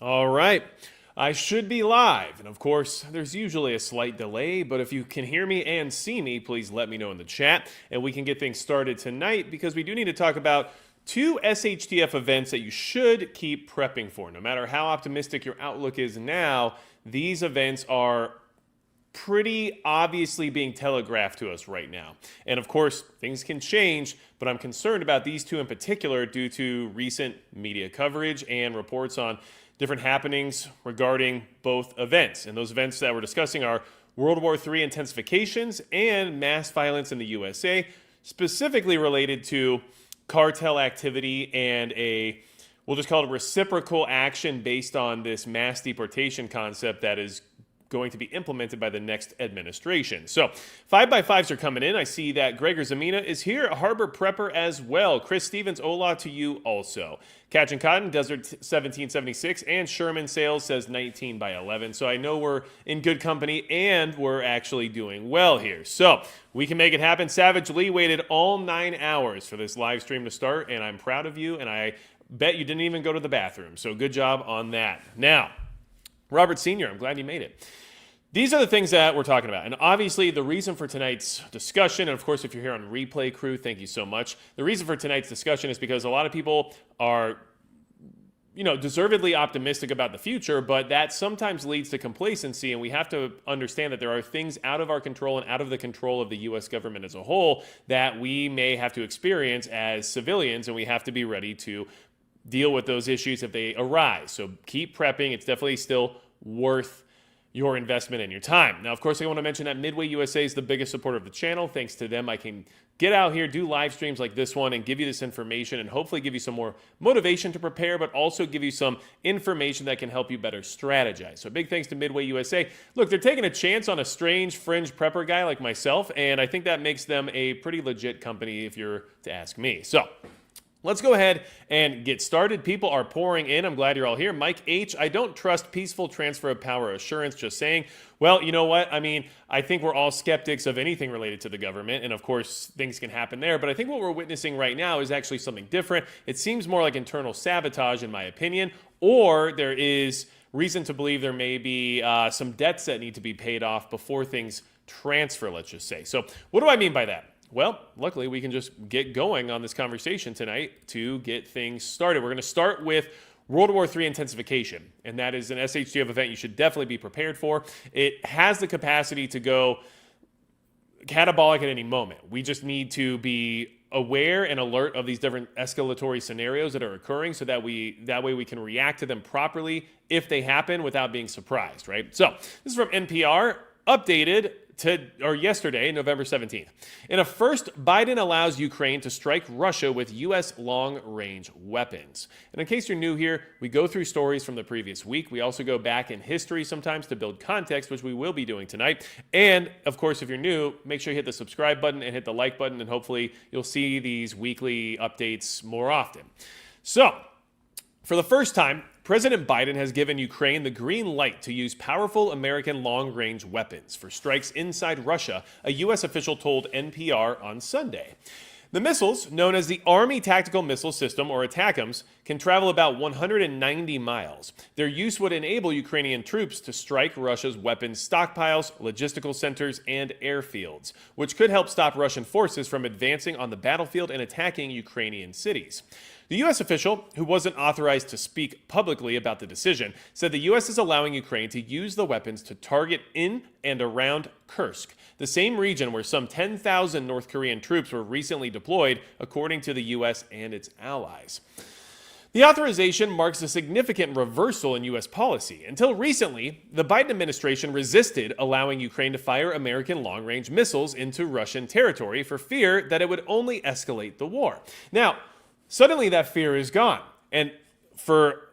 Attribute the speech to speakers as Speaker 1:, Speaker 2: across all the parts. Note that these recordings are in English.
Speaker 1: All right. I should be live. And of course, there's usually a slight delay, but if you can hear me and see me, please let me know in the chat and we can get things started tonight because we do need to talk about two SHTF events that you should keep prepping for. No matter how optimistic your outlook is now, these events are pretty obviously being telegraphed to us right now. And of course, things can change, but I'm concerned about these two in particular due to recent media coverage and reports on different happenings regarding both events. And those events that we're discussing are World War III intensifications and mass violence in the USA, specifically related to cartel activity and we'll just call it reciprocal action based on this mass deportation concept that is going to be implemented by the next administration. So 5x5s are coming in. I see that Gregor Zamina is here, a Harbor Prepper as well. Chris Stevens, hola to you also. Catching Cotton, Desert 1776, and Sherman Sales says 19x11. So I know we're in good company and we're actually doing well here. So we can make it happen. Savage Lee waited all 9 hours for this live stream to start, and I'm proud of you, and I bet you didn't even go to the bathroom. So good job on that. Now, Robert Sr., I'm glad you made it. These are the things that we're talking about. And obviously, the reason for tonight's discussion, and of course, if you're here on replay crew, thank you so much. The reason for tonight's discussion is because a lot of people are, deservedly optimistic about the future, but that sometimes leads to complacency. And we have to understand that there are things out of our control and out of the control of the U.S. government as a whole that we may have to experience as civilians, and we have to be ready to deal with those issues if they arise. So keep prepping. It's definitely still worth your investment and your time. Now, of course, I want to mention that Midway USA is the biggest supporter of the channel. Thanks to them, I can get out here, do live streams like this one, and give you this information and hopefully give you some more motivation to prepare, but also give you some information that can help you better strategize. So big thanks to Midway USA. Look, they're taking a chance on a strange fringe prepper guy like myself, and I think that makes them a pretty legit company if you're to ask me. So let's go ahead and get started. People are pouring in. I'm glad you're all here. Mike H., I don't trust peaceful transfer of power assurance, just saying. Well, you know what? I mean, I think we're all skeptics of anything related to the government, and of course, things can happen there. But I think what we're witnessing right now is actually something different. It seems more like internal sabotage, in my opinion, or there is reason to believe there may be some debts that need to be paid off before things transfer, let's just say. So what do I mean by that? Well, luckily, we can just get going on this conversation tonight to get things started. We're going to start with World War III intensification, and that is an SHTF event you should definitely be prepared for. It has the capacity to go catabolic at any moment. We just need to be aware and alert of these different escalatory scenarios that are occurring so that way we can react to them properly if they happen without being surprised, right? So this is from NPR, updated yesterday, November 17th. In a first, Biden allows Ukraine to strike Russia with U.S. long-range weapons. And in case you're new here, we go through stories from the previous week. We also go back in history sometimes to build context, which we will be doing tonight. And, of course, if you're new, make sure you hit the subscribe button and hit the like button, and hopefully you'll see these weekly updates more often. So, for the first time, President Biden has given Ukraine the green light to use powerful American long-range weapons for strikes inside Russia, a U.S. official told NPR on Sunday. The missiles, known as the Army Tactical Missile System, or ATACMS, can travel about 190 miles. Their use would enable Ukrainian troops to strike Russia's weapons stockpiles, logistical centers, and airfields, which could help stop Russian forces from advancing on the battlefield and attacking Ukrainian cities. The U.S. official, who wasn't authorized to speak publicly about the decision, said the U.S. is allowing Ukraine to use the weapons to target in and around Kursk, the same region where some 10,000 North Korean troops were recently deployed, according to the U.S. and its allies. The authorization marks a significant reversal in U.S. policy. Until recently, the Biden administration resisted allowing Ukraine to fire American long-range missiles into Russian territory for fear that it would only escalate the war. Now, suddenly that fear is gone. And for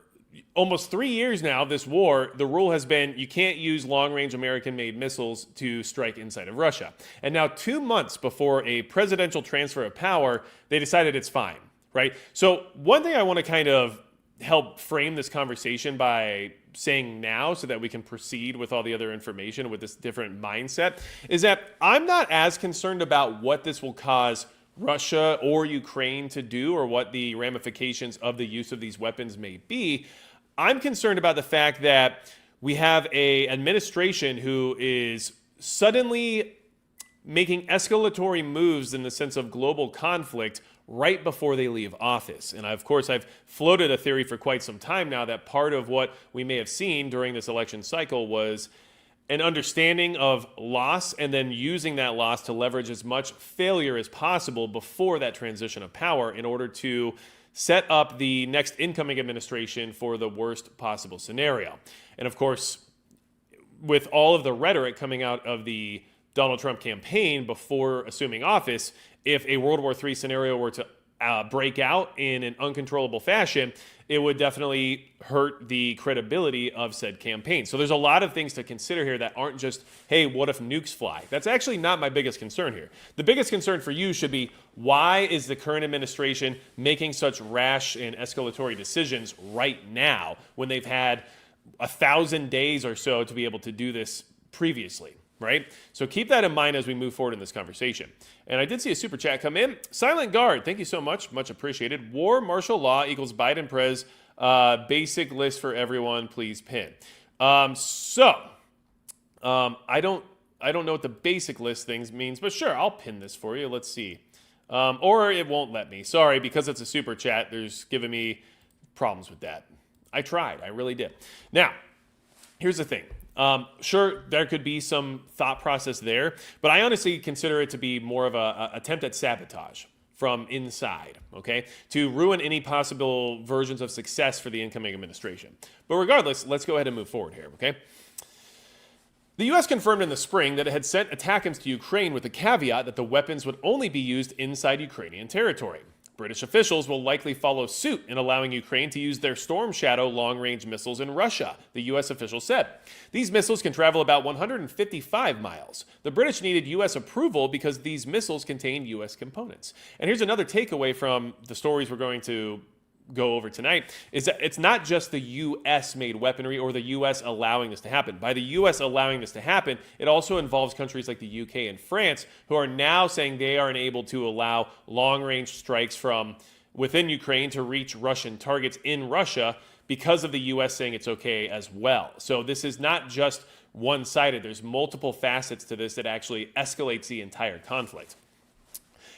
Speaker 1: almost 3 years now, this war, the rule has been you can't use long-range American-made missiles to strike inside of Russia. And now 2 months before a presidential transfer of power, they decided it's fine, right? So one thing I want to kind of help frame this conversation by saying now so that we can proceed with all the other information with this different mindset is that I'm not as concerned about what this will cause Russia or Ukraine to do or what the ramifications of the use of these weapons may be. I'm concerned about the fact that we have an administration who is suddenly making escalatory moves in the sense of global conflict right before they leave office. And of course, I've floated a theory for quite some time now that part of what we may have seen during this election cycle was an understanding of loss and then using that loss to leverage as much failure as possible before that transition of power in order to set up the next incoming administration for the worst possible scenario. And of course, with all of the rhetoric coming out of the Donald Trump campaign before assuming office, if a World War III scenario were to break out in an uncontrollable fashion, it would definitely hurt the credibility of said campaign. So there's a lot of things to consider here that aren't just, hey, what if nukes fly? That's actually not my biggest concern here. The biggest concern for you should be, why is the current administration making such rash and escalatory decisions right now when they've had 1,000 days or so to be able to do this previously? Right? So keep that in mind as we move forward in this conversation. And I did see a super chat come in. Silent Guard, thank you so much. Much appreciated. War, martial law equals Biden Prez. Basic list for everyone, please pin. I don't know what the basic list things means, but sure, I'll pin this for you. Let's see. Or it won't let me. Sorry, because it's a super chat, there's giving me problems with that. I tried. I really did. Now, here's the thing. Sure, there could be some thought process there, but I honestly consider it to be more of an attempt at sabotage from inside, okay, to ruin any possible versions of success for the incoming administration. But regardless, let's go ahead and move forward here, okay? The U.S. confirmed in the spring that it had sent ATACMS to Ukraine with the caveat that the weapons would only be used inside Ukrainian territory. British officials will likely follow suit in allowing Ukraine to use their Storm Shadow long-range missiles in Russia, the U.S. official said. These missiles can travel about 155 miles. The British needed U.S. approval because these missiles contain U.S. components. And here's another takeaway from the stories we're going to go over tonight, is that it's not just the U.S. made weaponry or the U.S. allowing this to happen. By the U.S. allowing this to happen, it also involves countries like the U.K. and France, who are now saying they are unable to allow long-range strikes from within Ukraine to reach Russian targets in Russia because of the U.S. saying it's okay as well. So this is not just one-sided. There's multiple facets to this that actually escalates the entire conflict.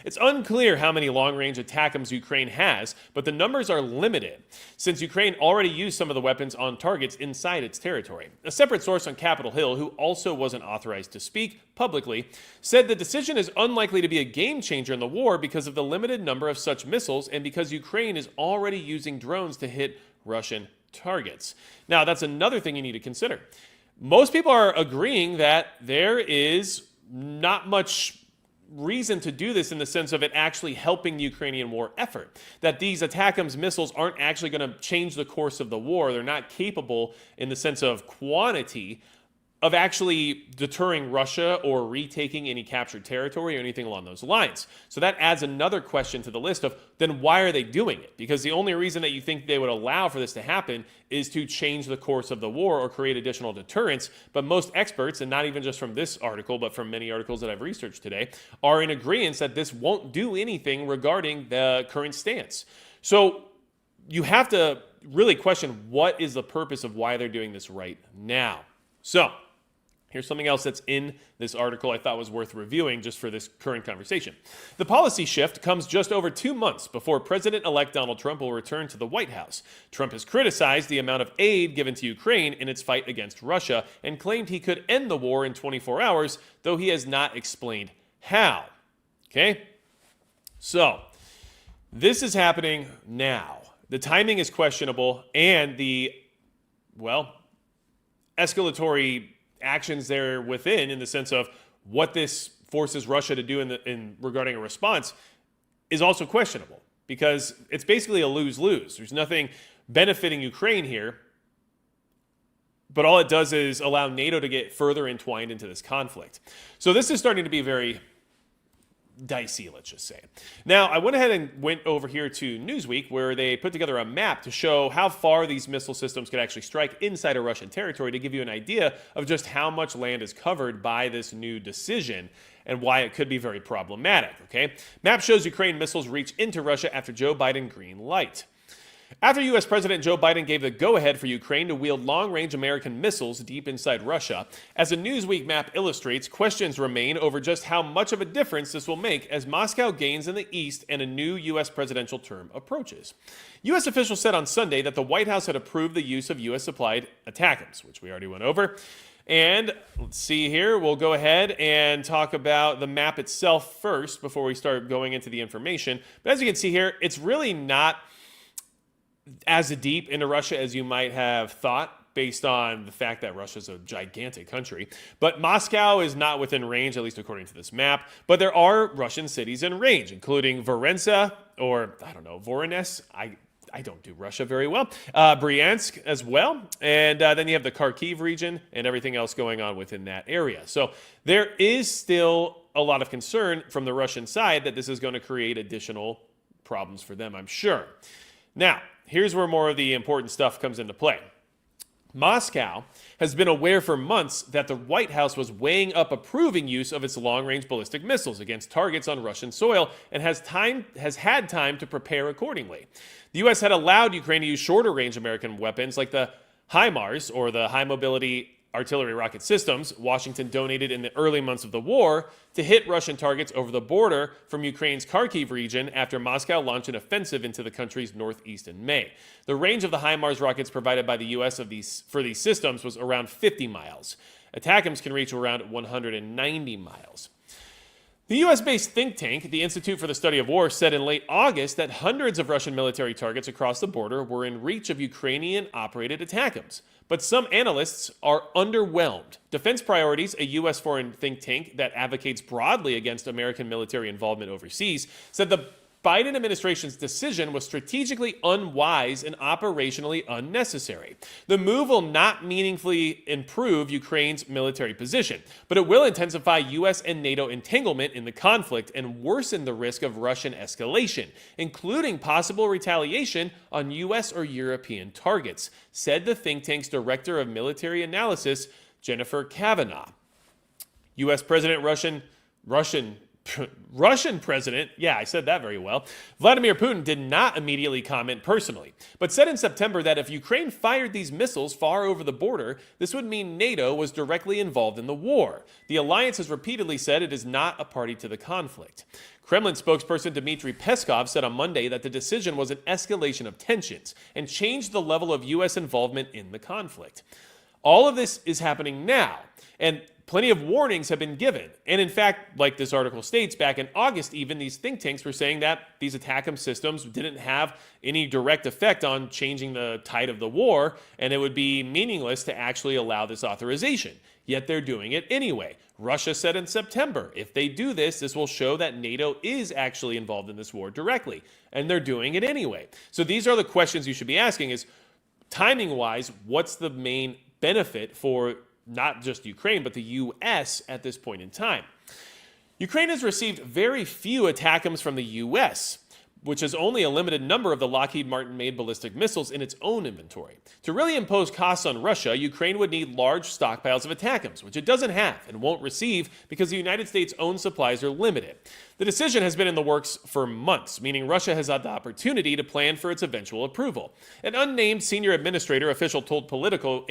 Speaker 1: It's unclear how many long-range ATACMS Ukraine has, but the numbers are limited, since Ukraine already used some of the weapons on targets inside its territory. A separate source on Capitol Hill, who also wasn't authorized to speak publicly, said the decision is unlikely to be a game-changer in the war because of the limited number of such missiles and because Ukraine is already using drones to hit Russian targets. Now, that's another thing you need to consider. Most people are agreeing that there is not much reason to do this in the sense of it actually helping the Ukrainian war effort. That these ATACMS missiles aren't actually going to change the course of the war. They're not capable in the sense of quantity of actually deterring Russia or retaking any captured territory or anything along those lines. So that adds another question to the list of, then why are they doing it? Because the only reason that you think they would allow for this to happen is to change the course of the war or create additional deterrence. But most experts, and not even just from this article, but from many articles that I've researched today, are in agreement that this won't do anything regarding the current stance. So you have to really question, what is the purpose of why they're doing this right now? So here's something else that's in this article I thought was worth reviewing just for this current conversation. The policy shift comes just over 2 months before President-elect Donald Trump will return to the White House. Trump has criticized the amount of aid given to Ukraine in its fight against Russia and claimed he could end the war in 24 hours, though he has not explained how. Okay? So, this is happening now. The timing is questionable, and the, escalatory actions there within, in the sense of what this forces Russia to do in regarding a response, is also questionable, because it's basically a lose-lose. There's nothing benefiting Ukraine here, but all it does is allow NATO to get further entwined into this conflict. So this is starting to be very dicey, let's just say. Now, I went ahead and went over here to Newsweek, where they put together a map to show how far these missile systems could actually strike inside of Russian territory, to give you an idea of just how much land is covered by this new decision and why it could be very problematic, okay? Map shows Ukraine missiles reach into Russia after Joe Biden green light. After U.S. President Joe Biden gave the go-ahead for Ukraine to wield long-range American missiles deep inside Russia, as a Newsweek map illustrates, questions remain over just how much of a difference this will make as Moscow gains in the east and a new U.S. presidential term approaches. U.S. officials said on Sunday that the White House had approved the use of U.S.-supplied ATACMS, which we already went over. And let's see here, we'll go ahead and talk about the map itself first before we start going into the information. But as you can see here, it's really not as deep into Russia as you might have thought based on the fact that Russia's a gigantic country. But Moscow is not within range, at least according to this map. But there are Russian cities in range, including Voronezh, or I don't know, Voronezh. I don't do Russia very well. Bryansk as well. And then you have the Kharkiv region and everything else going on within that area. So there is still a lot of concern from the Russian side that this is going to create additional problems for them, I'm sure. Now, here's where more of the important stuff comes into play. Moscow has been aware for months that the White House was weighing up approving use of its long-range ballistic missiles against targets on Russian soil and has had time to prepare accordingly. The U.S. had allowed Ukraine to use shorter-range American weapons like the HIMARS, or the High Mobility Artillery Rocket Systems, Washington donated in the early months of the war, to hit Russian targets over the border from Ukraine's Kharkiv region after Moscow launched an offensive into the country's northeast in May. The range of the HIMARS rockets provided by the U.S. for these systems was around 50 miles. ATACMS can reach around 190 miles. The U.S.-based think tank, the Institute for the Study of War, said in late August that hundreds of Russian military targets across the border were in reach of Ukrainian-operated ATACMS. But some analysts are underwhelmed. Defense Priorities, a U.S. foreign think tank that advocates broadly against American military involvement overseas, said the Biden administration's decision was strategically unwise and operationally unnecessary. The move will not meaningfully improve Ukraine's military position, but it will intensify U.S. and NATO entanglement in the conflict and worsen the risk of Russian escalation, including possible retaliation on U.S. or European targets, said the think tank's director of military analysis, Jennifer Kavanaugh. U.S. President Russian President, yeah, I said that very well, Vladimir Putin did not immediately comment personally, but said in September that if Ukraine fired these missiles far over the border, this would mean NATO was directly involved in the war. The alliance has repeatedly said it is not a party to the conflict. Kremlin spokesperson Dmitry Peskov said on Monday that the decision was an escalation of tensions and changed the level of U.S. involvement in the conflict. All of this is happening now, and plenty of warnings have been given. And in fact, like this article states, back in August even, these think tanks were saying that these ATACMS systems didn't have any direct effect on changing the tide of the war, and it would be meaningless to actually allow this authorization. Yet they're doing it anyway. Russia said in September, if they do this, this will show that NATO is actually involved in this war directly. And they're doing it anyway. So these are the questions you should be asking is, timing-wise, what's the main benefit for not just Ukraine, but the U.S. at this point in time? Ukraine has received very few ATACMS from the U.S., which has only a limited number of the Lockheed Martin-made ballistic missiles in its own inventory. To really impose costs on Russia, Ukraine would need large stockpiles of ATACMS, which it doesn't have and won't receive because the United States' own supplies are limited. The decision has been in the works for months, meaning Russia has had the opportunity to plan for its eventual approval. An unnamed senior administrator official told Politico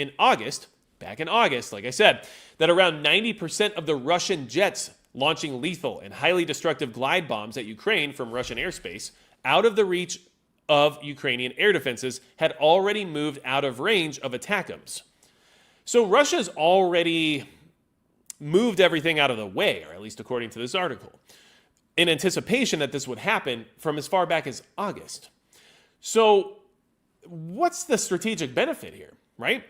Speaker 1: back in August, like I said, that around 90% of the Russian jets launching lethal and highly destructive glide bombs at Ukraine from Russian airspace out of the reach of Ukrainian air defenses had already moved out of range of ATACMS. So Russia's already moved everything out of the way, or at least according to this article, in anticipation that this would happen from as far back as August. So what's the strategic benefit here, right?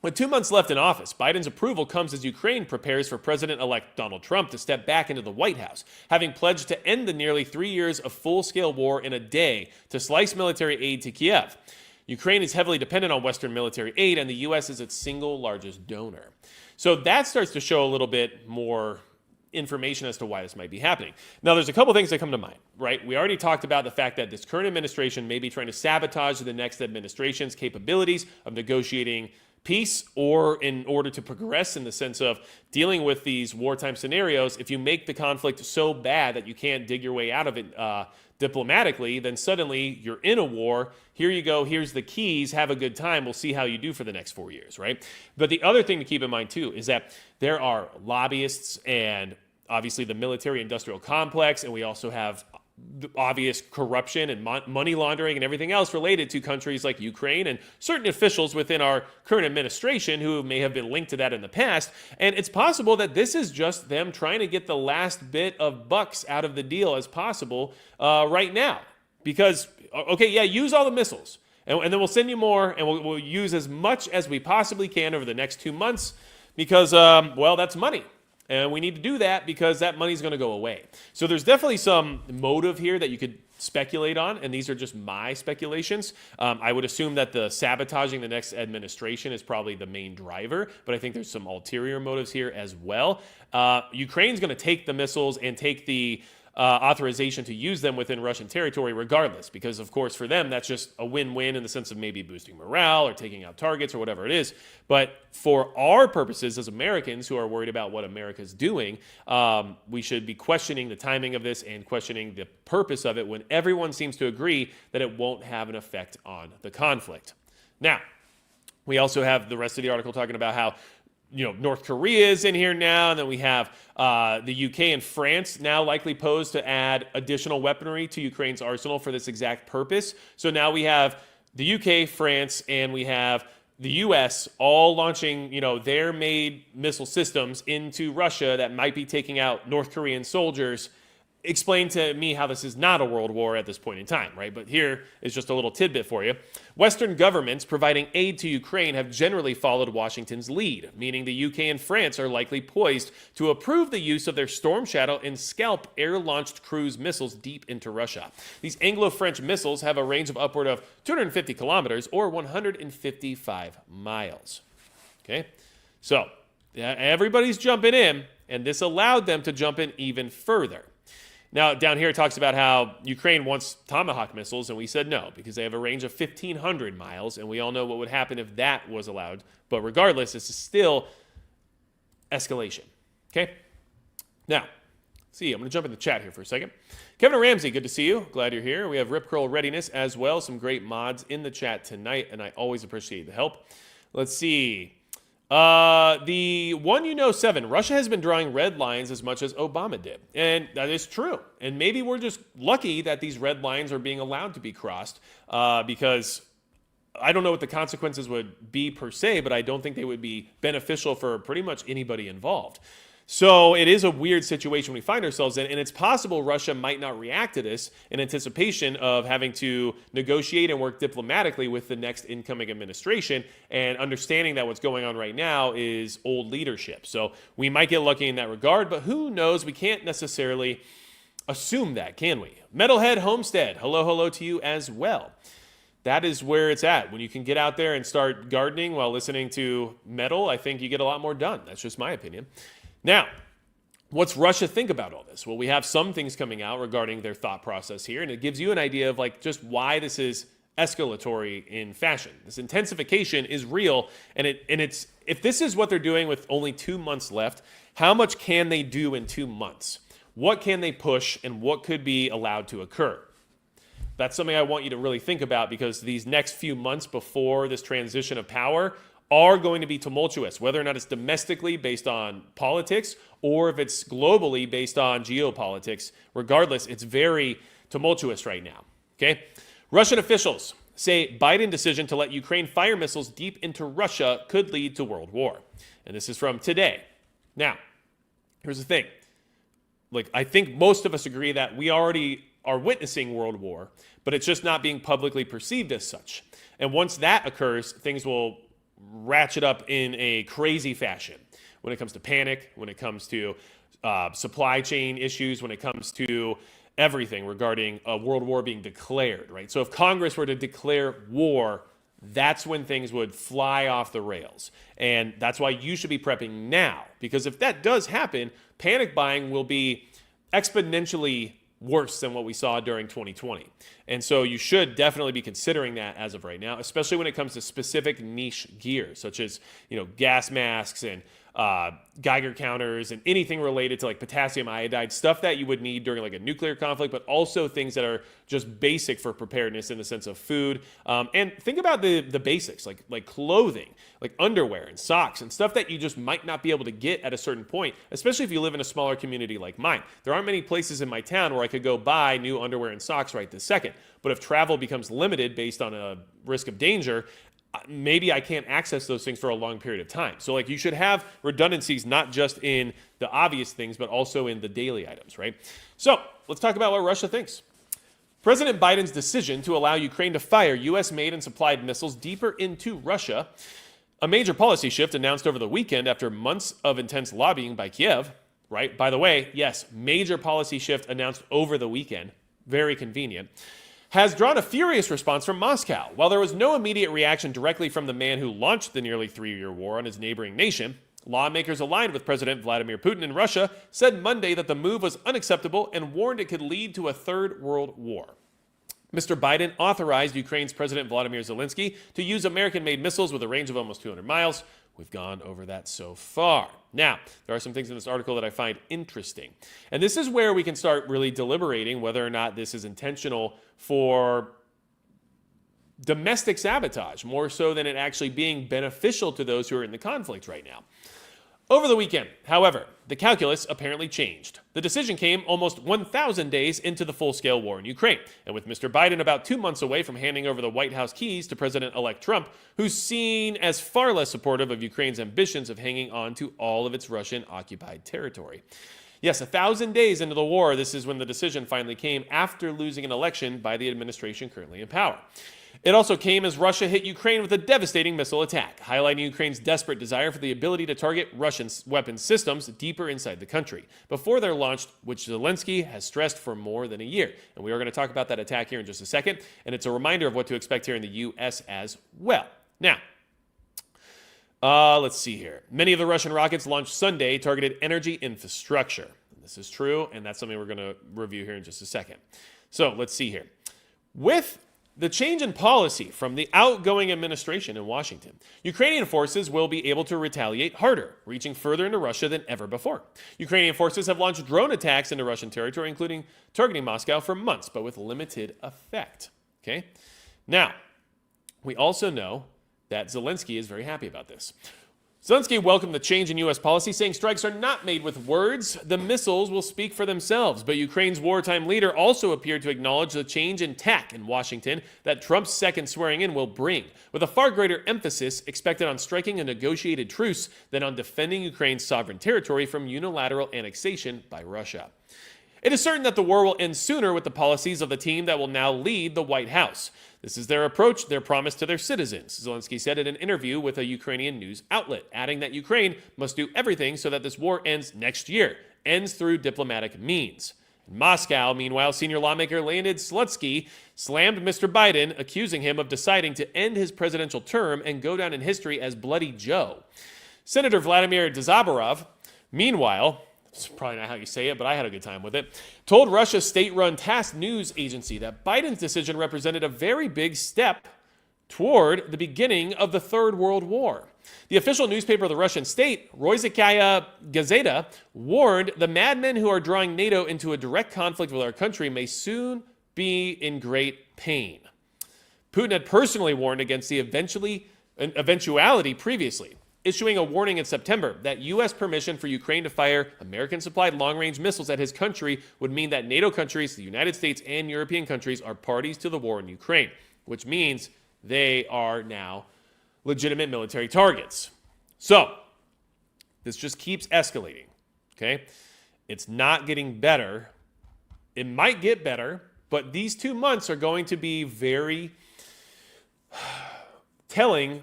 Speaker 1: With 2 months left in office, Biden's approval comes as Ukraine prepares for President-elect Donald Trump to step back into the White House, having pledged to end the nearly 3 years of full-scale war in a day to slice military aid to Kiev. Ukraine is heavily dependent on Western military aid, and the U.S. is its single largest donor. So that starts to show a little bit more information as to why this might be happening. Now, there's a couple things that come to mind, right? We already talked about the fact that this current administration may be trying to sabotage the next administration's capabilities of negotiating peace or in order to progress in the sense of dealing with these wartime scenarios, if you make the conflict so bad that you can't dig your way out of it diplomatically, then suddenly you're in a war. Here you go. Here's the keys. Have a good time. We'll see how you do for the next 4 years, right? But the other thing to keep in mind, too, is that there are lobbyists and obviously the military-industrial complex, and we also have obvious corruption and money laundering and everything else related to countries like Ukraine and certain officials within our current administration who may have been linked to that in the past. And it's possible that this is just them trying to get the last bit of bucks out of the deal as possible right now. Because, okay, yeah, use all the missiles. And then we'll send you more, and we'll use as much as we possibly can over the next 2 months because, well, that's money. And we need to do that because that money's going to go away. So there's definitely some motive here that you could speculate on, and these are just my speculations. I would assume that the sabotaging the next administration is probably the main driver, but I think there's some ulterior motives here as well. Ukraine's going to take the missiles and take the authorization to use them within Russian territory regardless, because of course for them that's just a win-win in the sense of maybe boosting morale or taking out targets or whatever it is. But for our purposes as Americans who are worried about what America's doing, we should be questioning the timing of this and questioning the purpose of it when everyone seems to agree that it won't have an effect on the conflict. Now, we also have the rest of the article talking about how North Korea is in here now, and then we have the UK and France now likely posed to add additional weaponry to Ukraine's arsenal for this exact purpose. So now we have the UK, France, and we have the US all launching, their made missile systems into Russia that might be taking out North Korean soldiers. Explain to me how this is not a world war at this point in time, right? But here is just a little tidbit for you. Western governments providing aid to Ukraine have generally followed Washington's lead, meaning the UK and France are likely poised to approve the use of their Storm Shadow and Scalp air-launched cruise missiles deep into Russia. These Anglo-French missiles have a range of upward of 250 kilometers or 155 miles. Okay? So, everybody's jumping in, and this allowed them to jump in even further. Now, down here it talks about how Ukraine wants Tomahawk missiles, and we said no, because they have a range of 1,500 miles, and we all know what would happen if that was allowed. But regardless, this is still escalation. Okay? Now, see, I'm going to jump in the chat here for a second. Kevin Ramsey, good to see you. Glad you're here. We have Curl Readiness as well. Some great mods in the chat tonight, and I always appreciate the help. Let's see. The 7, Russia has been drawing red lines as much as Obama did. And that is true. And maybe we're just lucky that these red lines are being allowed to be crossed because I don't know what the consequences would be per se, but I don't think they would be beneficial for pretty much anybody involved. So it is a weird situation we find ourselves in, and it's possible Russia might not react to this in anticipation of having to negotiate and work diplomatically with the next incoming administration, and understanding that what's going on right now is old leadership. So we might get lucky in that regard, but who knows? We can't necessarily assume that, can we? Metalhead Homestead, hello to you as well. That is where it's at. When you can get out there and start gardening while listening to metal, I think you get a lot more done. That's just my opinion. Now, what's Russia think about all this? Well, we have some things coming out regarding their thought process here, and it gives you an idea of just why this is escalatory in fashion. This intensification is real, and it's if this is what they're doing with only 2 months left, how much can they do in 2 months? What can they push, and what could be allowed to occur? That's something I want you to really think about, because these next few months before this transition of power are going to be tumultuous, whether or not it's domestically based on politics or if it's globally based on geopolitics. Regardless, it's very tumultuous right now. Okay? Russian officials say Biden decision to let Ukraine fire missiles deep into Russia could lead to world war. And this is from today. Now, here's the thing. I think most of us agree that we already are witnessing world war, but it's just not being publicly perceived as such. And once that occurs, things will ratchet up in a crazy fashion when it comes to panic, when it comes to supply chain issues, when it comes to everything regarding a world war being declared, right? So if Congress were to declare war, that's when things would fly off the rails. And that's why you should be prepping now, because if that does happen, panic buying will be exponentially worse than what we saw during 2020. And so you should definitely be considering that as of right now, especially when it comes to specific niche gear, such as, gas masks and Geiger counters and anything related to like potassium iodide, stuff that you would need during like a nuclear conflict, but also things that are just basic for preparedness in the sense of food. And think about the basics, like clothing, like underwear and socks and stuff that you just might not be able to get at a certain point, especially if you live in a smaller community like mine. There aren't many places in my town where I could go buy new underwear and socks right this second. But if travel becomes limited based on a risk of danger, maybe I can't access those things for a long period of time. So like you should have redundancies, not just in the obvious things, but also in the daily items, right? So let's talk about what Russia thinks. President Biden's decision to allow Ukraine to fire U.S.-made and supplied missiles deeper into Russia, a major policy shift announced over the weekend after months of intense lobbying by Kiev, right? By the way, yes, major policy shift announced over the weekend. Very convenient. Has drawn a furious response from Moscow. While there was no immediate reaction directly from the man who launched the nearly 3-year war on his neighboring nation, lawmakers aligned with President Vladimir Putin in Russia said Monday that the move was unacceptable and warned it could lead to a third world war. Mr. Biden authorized Ukraine's President Volodymyr Zelensky to use American-made missiles with a range of almost 200 miles. We've gone over that so far. Now, there are some things in this article that I find interesting. And this is where we can start really deliberating whether or not this is intentional for domestic sabotage, more so than it actually being beneficial to those who are in the conflict right now. Over the weekend, however, the calculus apparently changed. The decision came almost 1,000 days into the full-scale war in Ukraine, and with Mr. Biden about 2 months away from handing over the White House keys to President-elect Trump, who's seen as far less supportive of Ukraine's ambitions of hanging on to all of its Russian-occupied territory. Yes, 1,000 days into the war, this is when the decision finally came after losing an election by the administration currently in power. It also came as Russia hit Ukraine with a devastating missile attack, highlighting Ukraine's desperate desire for the ability to target Russian weapons systems deeper inside the country before they're launched, which Zelensky has stressed for more than a year. And we are going to talk about that attack here in just a second, and it's a reminder of what to expect here in the U.S. as well. Now, let's see here. Many of the Russian rockets launched Sunday targeted energy infrastructure. This is true, and that's something we're going to review here in just a second. So let's see here. With the change in policy from the outgoing administration in Washington, Ukrainian forces will be able to retaliate harder, reaching further into Russia than ever before. Ukrainian forces have launched drone attacks into Russian territory, including targeting Moscow for months, but with limited effect. Okay? Now, we also know that Zelensky is very happy about this. Zelensky welcomed the change in U.S. policy, saying strikes are not made with words. The missiles will speak for themselves. But Ukraine's wartime leader also appeared to acknowledge the change in tack in Washington that Trump's second swearing in will bring, with a far greater emphasis expected on striking a negotiated truce than on defending Ukraine's sovereign territory from unilateral annexation by Russia. It is certain that the war will end sooner with the policies of the team that will now lead the White House. This is their approach, their promise to their citizens, Zelensky said in an interview with a Ukrainian news outlet, adding that Ukraine must do everything so that this war ends next year, ends through diplomatic means. In Moscow, meanwhile, senior lawmaker Leonid Slutsky slammed Mr. Biden, accusing him of deciding to end his presidential term and go down in history as Bloody Joe. Senator Vladimir Zaborov, meanwhile, it's probably not how you say it, but I had a good time with it, told Russia's state-run TASS news agency that Biden's decision represented a very big step toward the beginning of the Third World War. The official newspaper of the Russian state, Rossiyskaya Gazeta, warned the madmen who are drawing NATO into a direct conflict with our country may soon be in great pain. Putin had personally warned against the eventuality previously, issuing a warning in September that U.S. permission for Ukraine to fire American-supplied long-range missiles at his country would mean that NATO countries, the United States, and European countries are parties to the war in Ukraine, which means they are now legitimate military targets. So, this just keeps escalating, okay? It's not getting better. It might get better, but these 2 months are going to be very telling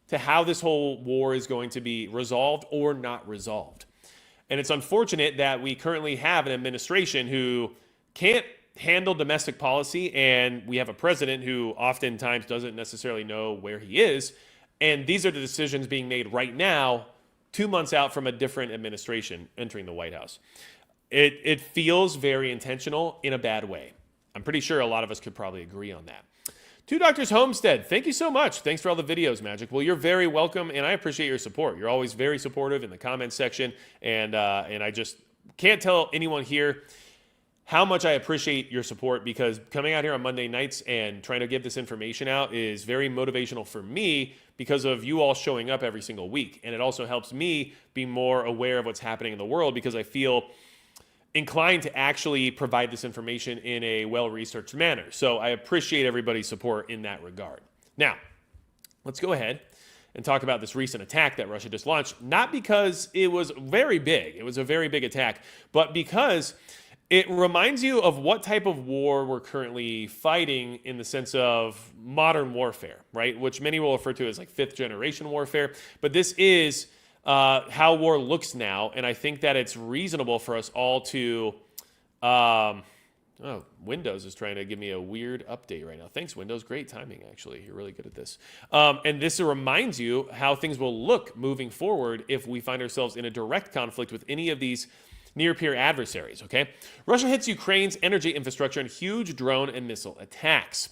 Speaker 1: to how this whole war is going to be resolved or not resolved. And it's unfortunate that we currently have an administration who can't handle domestic policy, and we have a president who oftentimes doesn't necessarily know where he is. And these are the decisions being made right now, 2 months out from a different administration entering the White House. it feels very intentional in a bad way. I'm pretty sure a lot of us could probably agree on that. Two Doctors Homestead, thank you so much. Thanks for all the videos, Magic. Well, you're very welcome, and I appreciate your support. You're always very supportive in the comments section, and I just can't tell anyone here how much I appreciate your support, because coming out here on Monday nights and trying to give this information out is very motivational for me because of you all showing up every single week. And it also helps me be more aware of what's happening in the world, because I feel inclined to actually provide this information in a well-researched manner. So I appreciate everybody's support in that regard. Now, let's go ahead and talk about this recent attack that Russia just launched, not because it was very big, it was a very big attack, but because it reminds you of what type of war we're currently fighting in the sense of modern warfare, right? Which many will refer to as like fifth generation warfare. But this is how war looks now. And I think that it's reasonable for us all to... Windows is trying to give me a weird update right now. Thanks, Windows. Great timing, actually. You're really good at this. And this reminds you how things will look moving forward if we find ourselves in a direct conflict with any of these near-peer adversaries, okay? Russia hits Ukraine's energy infrastructure in huge drone and missile attacks.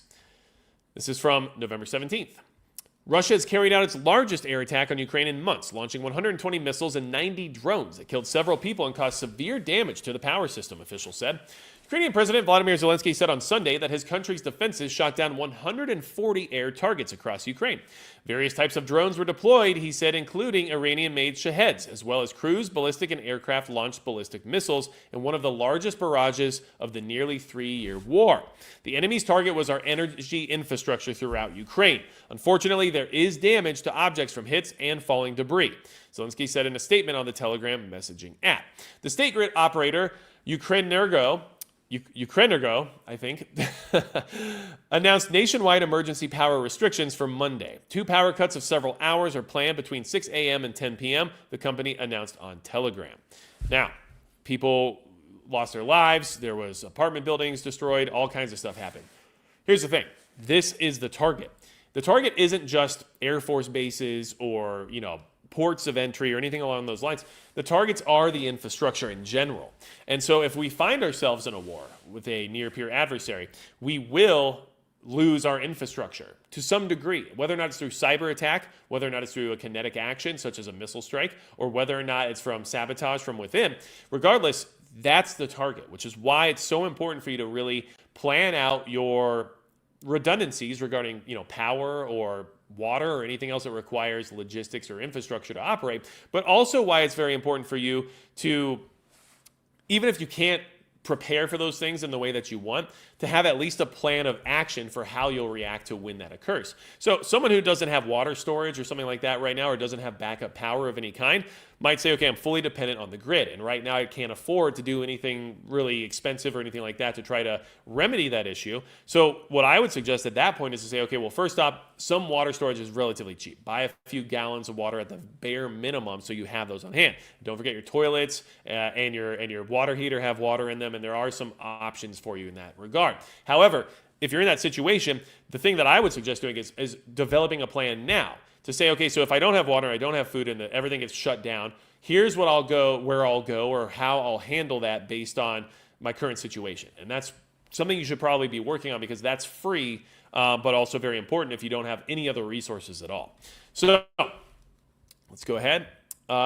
Speaker 1: This is from November 17th. Russia has carried out its largest air attack on Ukraine in months, launching 120 missiles and 90 drones that killed several people and caused severe damage to the power system, officials said. Ukrainian President Volodymyr Zelensky said on Sunday that his country's defenses shot down 140 air targets across Ukraine. Various types of drones were deployed, he said, including Iranian-made Shaheds, as well as cruise, ballistic, and aircraft-launched ballistic missiles in one of the largest barrages of the nearly 3-year war. The enemy's target was our energy infrastructure throughout Ukraine. Unfortunately, there is damage to objects from hits and falling debris, Zelensky said in a statement on the Telegram messaging app. The state grid operator, Ukrenergo, I think, announced nationwide emergency power restrictions for Monday. 2 power cuts of several hours are planned between 6 a.m. and 10 p.m., the company announced on Telegram. Now, people lost their lives, there was apartment buildings destroyed, all kinds of stuff happened. Here's the thing. This is the target. The target isn't just Air Force bases or, ports of entry or anything along those lines. The targets are the infrastructure in general. And so if we find ourselves in a war with a near-peer adversary, we will lose our infrastructure to some degree, whether or not it's through cyber attack, whether or not it's through a kinetic action, such as a missile strike, or whether or not it's from sabotage from within. Regardless, that's the target, which is why it's so important for you to really plan out your redundancies regarding, power or water or anything else that requires logistics or infrastructure to operate, but also why it's very important for you to, even if you can't prepare for those things in the way that you want, to have at least a plan of action for how you'll react to when that occurs. So someone who doesn't have water storage or something like that right now, or doesn't have backup power of any kind, might say, okay, I'm fully dependent on the grid, and right now I can't afford to do anything really expensive or anything like that to try to remedy that issue. So what I would suggest at that point is to say, okay, well, first off, some water storage is relatively cheap. Buy a few gallons of water at the bare minimum so you have those on hand. Don't forget your toilets and your water heater have water in them, and there are some options for you in that regard. However, if you're in that situation, the thing that I would suggest doing is developing a plan now to say, okay, so if I don't have water, I don't have food, and everything gets shut down, here's what I'll go, where I'll go, or how I'll handle that based on my current situation. And that's something you should probably be working on, because that's free, but also very important if you don't have any other resources at all. So let's go ahead.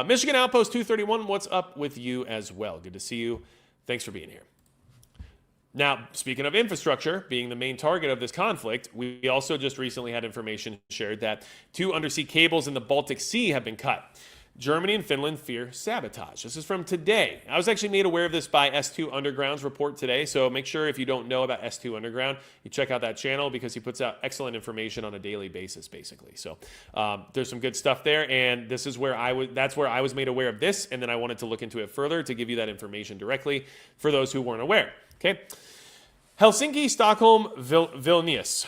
Speaker 1: Michigan Outpost 231, what's up with you as well? Good to see you. Thanks for being here. Now, speaking of infrastructure being the main target of this conflict, we also just recently had information shared that 2 undersea cables in the Baltic Sea have been cut. Germany and Finland fear sabotage. This is from today. I was actually made aware of this by S2 Underground's report today, so make sure if you don't know about S2 Underground, you check out that channel, because he puts out excellent information on a daily basis, basically. So there's some good stuff there, and this is where that's where I was made aware of this, and then I wanted to look into it further to give you that information directly for those who weren't aware. Okay. Helsinki, Stockholm, Vilnius.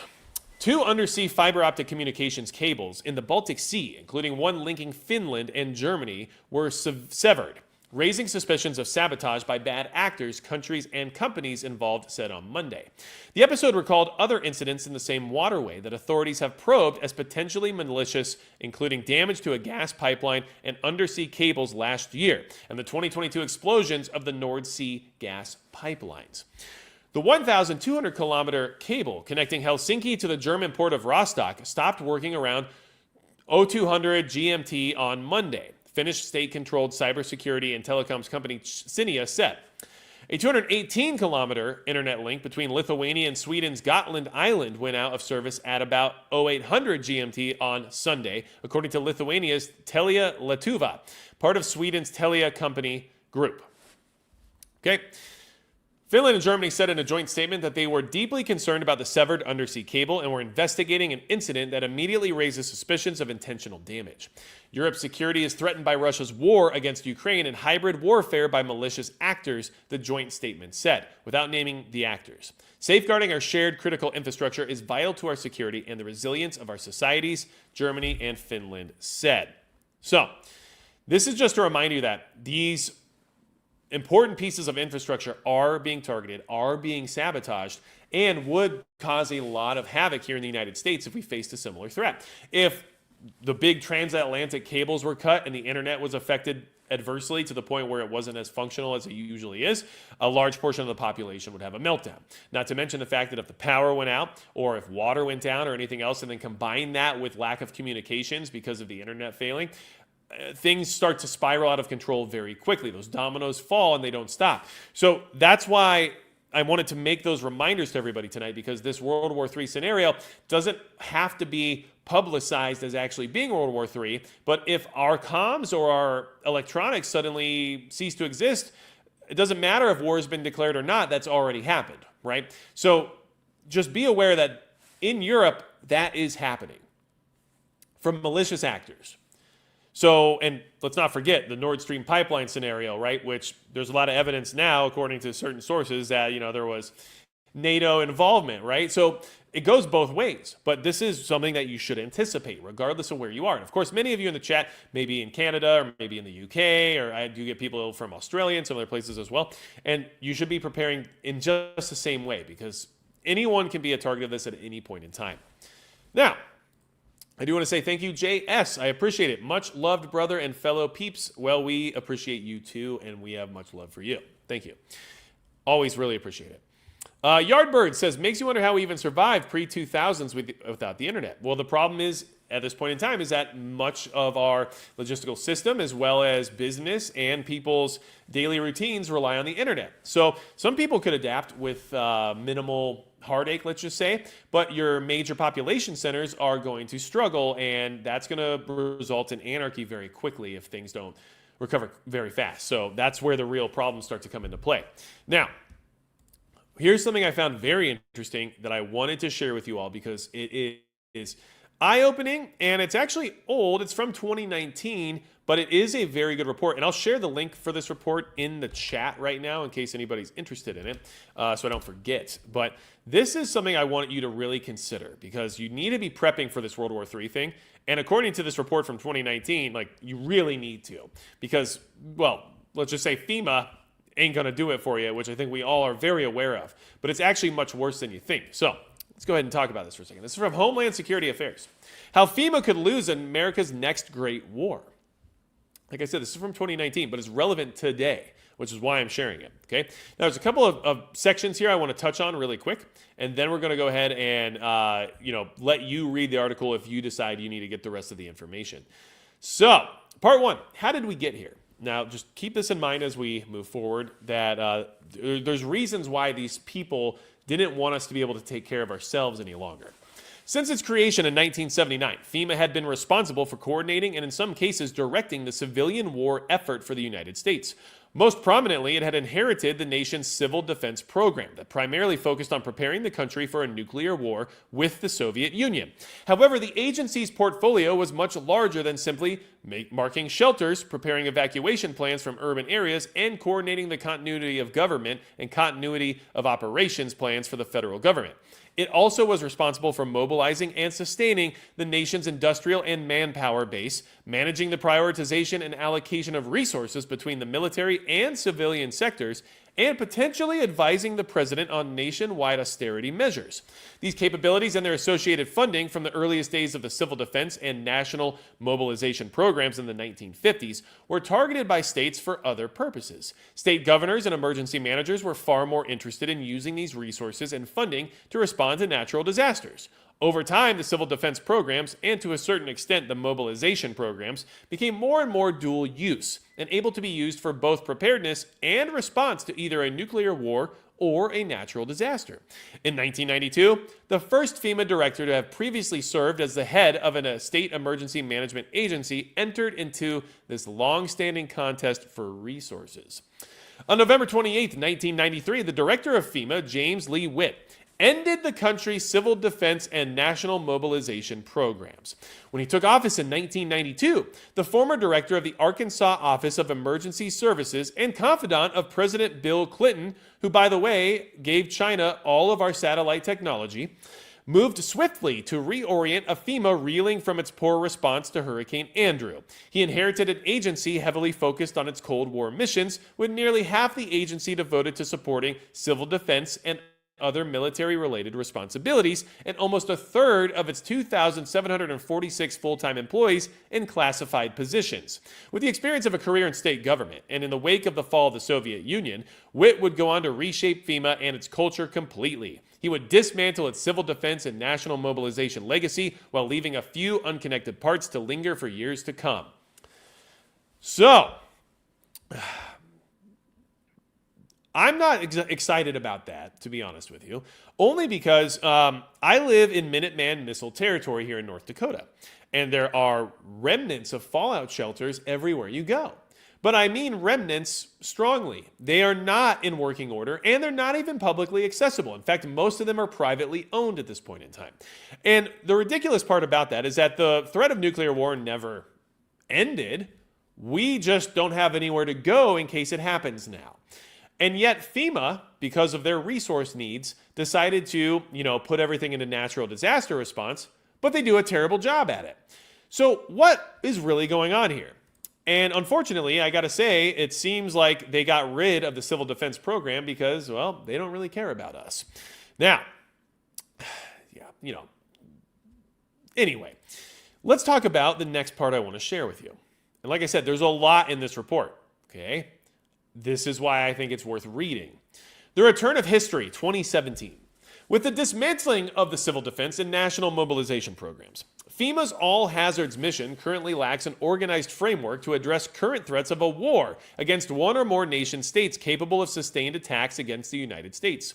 Speaker 1: 2 undersea fiber optic communications cables in the Baltic Sea, including one linking Finland and Germany, were severed raising suspicions of sabotage by bad actors, countries, and companies involved, said on Monday. The episode recalled other incidents in the same waterway that authorities have probed as potentially malicious, including damage to a gas pipeline and undersea cables last year, and the 2022 explosions of the North Sea gas pipelines. The 1,200-kilometer cable connecting Helsinki to the German port of Rostock stopped working around 0200 GMT on Monday. Finnish state-controlled cybersecurity and telecoms company Cinia said. A 218-kilometer internet link between Lithuania and Sweden's Gotland Island went out of service at about 0800 GMT on Sunday, according to Lithuania's Telia Lietuva, part of Sweden's Telia company group. Okay. Finland and Germany said in a joint statement that they were deeply concerned about the severed undersea cable and were investigating an incident that immediately raises suspicions of intentional damage. Europe's security is threatened by Russia's war against Ukraine and hybrid warfare by malicious actors, the joint statement said, without naming the actors. Safeguarding our shared critical infrastructure is vital to our security and the resilience of our societies, Germany and Finland said. So, this is just to remind you that these important pieces of infrastructure are being targeted, are being sabotaged, and would cause a lot of havoc here in the United States if we faced a similar threat. If the big transatlantic cables were cut and the internet was affected adversely to the point where it wasn't as functional as it usually is, a large portion of the population would have a meltdown. Not to mention the fact that if the power went out or if water went down or anything else, and then combine that with lack of communications because of the internet failing, things start to spiral out of control very quickly. Those dominoes fall and they don't stop. So that's why I wanted to make those reminders to everybody tonight, because this World War III scenario doesn't have to be publicized as actually being World War III, but if our comms or our electronics suddenly cease to exist, it doesn't matter if war has been declared or not, that's already happened, right? So just be aware that in Europe, that is happening from malicious actors. So, and let's not forget the Nord Stream pipeline scenario, right? Which there's a lot of evidence now, according to certain sources, that, there was NATO involvement, right? So it goes both ways, but this is something that you should anticipate regardless of where you are. And of course, many of you in the chat may be in Canada or maybe in the UK, or I do get people from Australia and some other places as well. And you should be preparing in just the same way, because anyone can be a target of this at any point in time. Now, I do want to say thank you, JS. I appreciate it. Much loved, brother and fellow peeps. Well, we appreciate you too, and we have much love for you. Thank you. Always really appreciate it. Yardbird says, makes you wonder how we even survived pre-2000s without the internet. Well, the problem is, at this point in time, is that much of our logistical system, as well as business and people's daily routines, rely on the internet. So some people could adapt with minimal heartache, let's just say, but your major population centers are going to struggle, and that's going to result in anarchy very quickly if things don't recover very fast. So that's where the real problems start to come into play. Now, here's something I found very interesting that I wanted to share with you all, because it is eye-opening, and it's actually old. It's from 2019, but it is a very good report, and I'll share the link for this report in the chat right now in case anybody's interested in it, so I don't forget. But this is something I want you to really consider, because you need to be prepping for this World War III thing, and according to this report from 2019, you really need to, because, well, let's just say FEMA ain't going to do it for you, which I think we all are very aware of, but it's actually much worse than you think. So let's go ahead and talk about this for a second. This is from Homeland Security Affairs. How FEMA could lose America's next great war. Like I said, this is from 2019, but it's relevant today, which is why I'm sharing it, okay? Now, there's a couple of sections here I want to touch on really quick, and then we're going to go ahead and, let you read the article if you decide you need to get the rest of the information. So, part one, how did we get here? Now, just keep this in mind as we move forward, that there's reasons why these people didn't want us to be able to take care of ourselves any longer. Since its creation in 1979, FEMA had been responsible for coordinating and in some cases directing the civilian war effort for the United States. Most prominently, it had inherited the nation's civil defense program that primarily focused on preparing the country for a nuclear war with the Soviet Union. However, the agency's portfolio was much larger than simply marking shelters, preparing evacuation plans from urban areas, and coordinating the continuity of government and continuity of operations plans for the federal government. It also was responsible for mobilizing and sustaining the nation's industrial and manpower base, managing the prioritization and allocation of resources between the military and civilian sectors, and potentially advising the president on nationwide austerity measures. These capabilities and their associated funding from the earliest days of the civil defense and national mobilization programs in the 1950s were targeted by states for other purposes. State governors and emergency managers were far more interested in using these resources and funding to respond to natural disasters. Over time, the civil defense programs, and to a certain extent the mobilization programs, became more and more dual use and able to be used for both preparedness and response to either a nuclear war or a natural disaster. In 1992, the first FEMA director to have previously served as the head of a state emergency management agency entered into this long-standing contest for resources. On November 28, 1993, the director of FEMA, James Lee Witt, ended the country's civil defense and national mobilization programs. When he took office in 1992, the former director of the Arkansas Office of Emergency Services and confidant of President Bill Clinton, who, by the way, gave China all of our satellite technology, moved swiftly to reorient a FEMA reeling from its poor response to Hurricane Andrew. He inherited an agency heavily focused on its Cold War missions, with nearly half the agency devoted to supporting civil defense and other military-related responsibilities, and almost a third of its 2,746 full-time employees in classified positions. With the experience of a career in state government, and in the wake of the fall of the Soviet Union, Witt would go on to reshape FEMA and its culture completely. He would dismantle its civil defense and national mobilization legacy while leaving a few unconnected parts to linger for years to come. So, I'm not excited about that, to be honest with you, only because I live in Minuteman missile territory here in North Dakota, and there are remnants of fallout shelters everywhere you go. But I mean remnants strongly. They are not in working order, and they're not even publicly accessible. In fact, most of them are privately owned at this point in time. And the ridiculous part about that is that the threat of nuclear war never ended. We just don't have anywhere to go in case it happens now. And yet FEMA, because of their resource needs, decided to, put everything into natural disaster response, but they do a terrible job at it. So what is really going on here? And unfortunately, I got to say, it seems like they got rid of the civil defense program because, well, they don't really care about us. Now, anyway, let's talk about the next part I want to share with you. And like I said, there's a lot in this report, okay? This is why I think it's worth reading. The Return of History, 2017. With the dismantling of the civil defense and national mobilization programs, FEMA's all-hazards mission currently lacks an organized framework to address current threats of a war against one or more nation states capable of sustained attacks against the United States.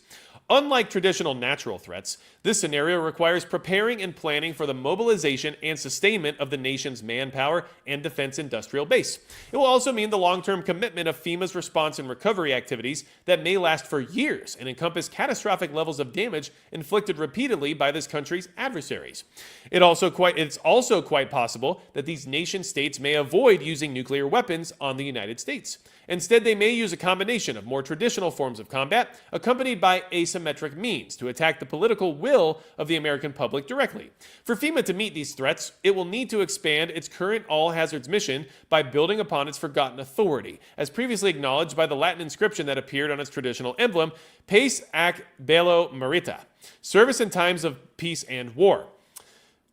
Speaker 1: Unlike traditional natural threats, this scenario requires preparing and planning for the mobilization and sustainment of the nation's manpower and defense industrial base. It will also mean the long-term commitment of FEMA's response and recovery activities that may last for years and encompass catastrophic levels of damage inflicted repeatedly by this country's adversaries. It's also quite possible that these nation-states may avoid using nuclear weapons on the United States. Instead, they may use a combination of more traditional forms of combat accompanied by asymmetric means to attack the political will of the American public directly. For FEMA to meet these threats, it will need to expand its current all-hazards mission by building upon its forgotten authority, as previously acknowledged by the Latin inscription that appeared on its traditional emblem, Pace ac bello merita, service in times of peace and war.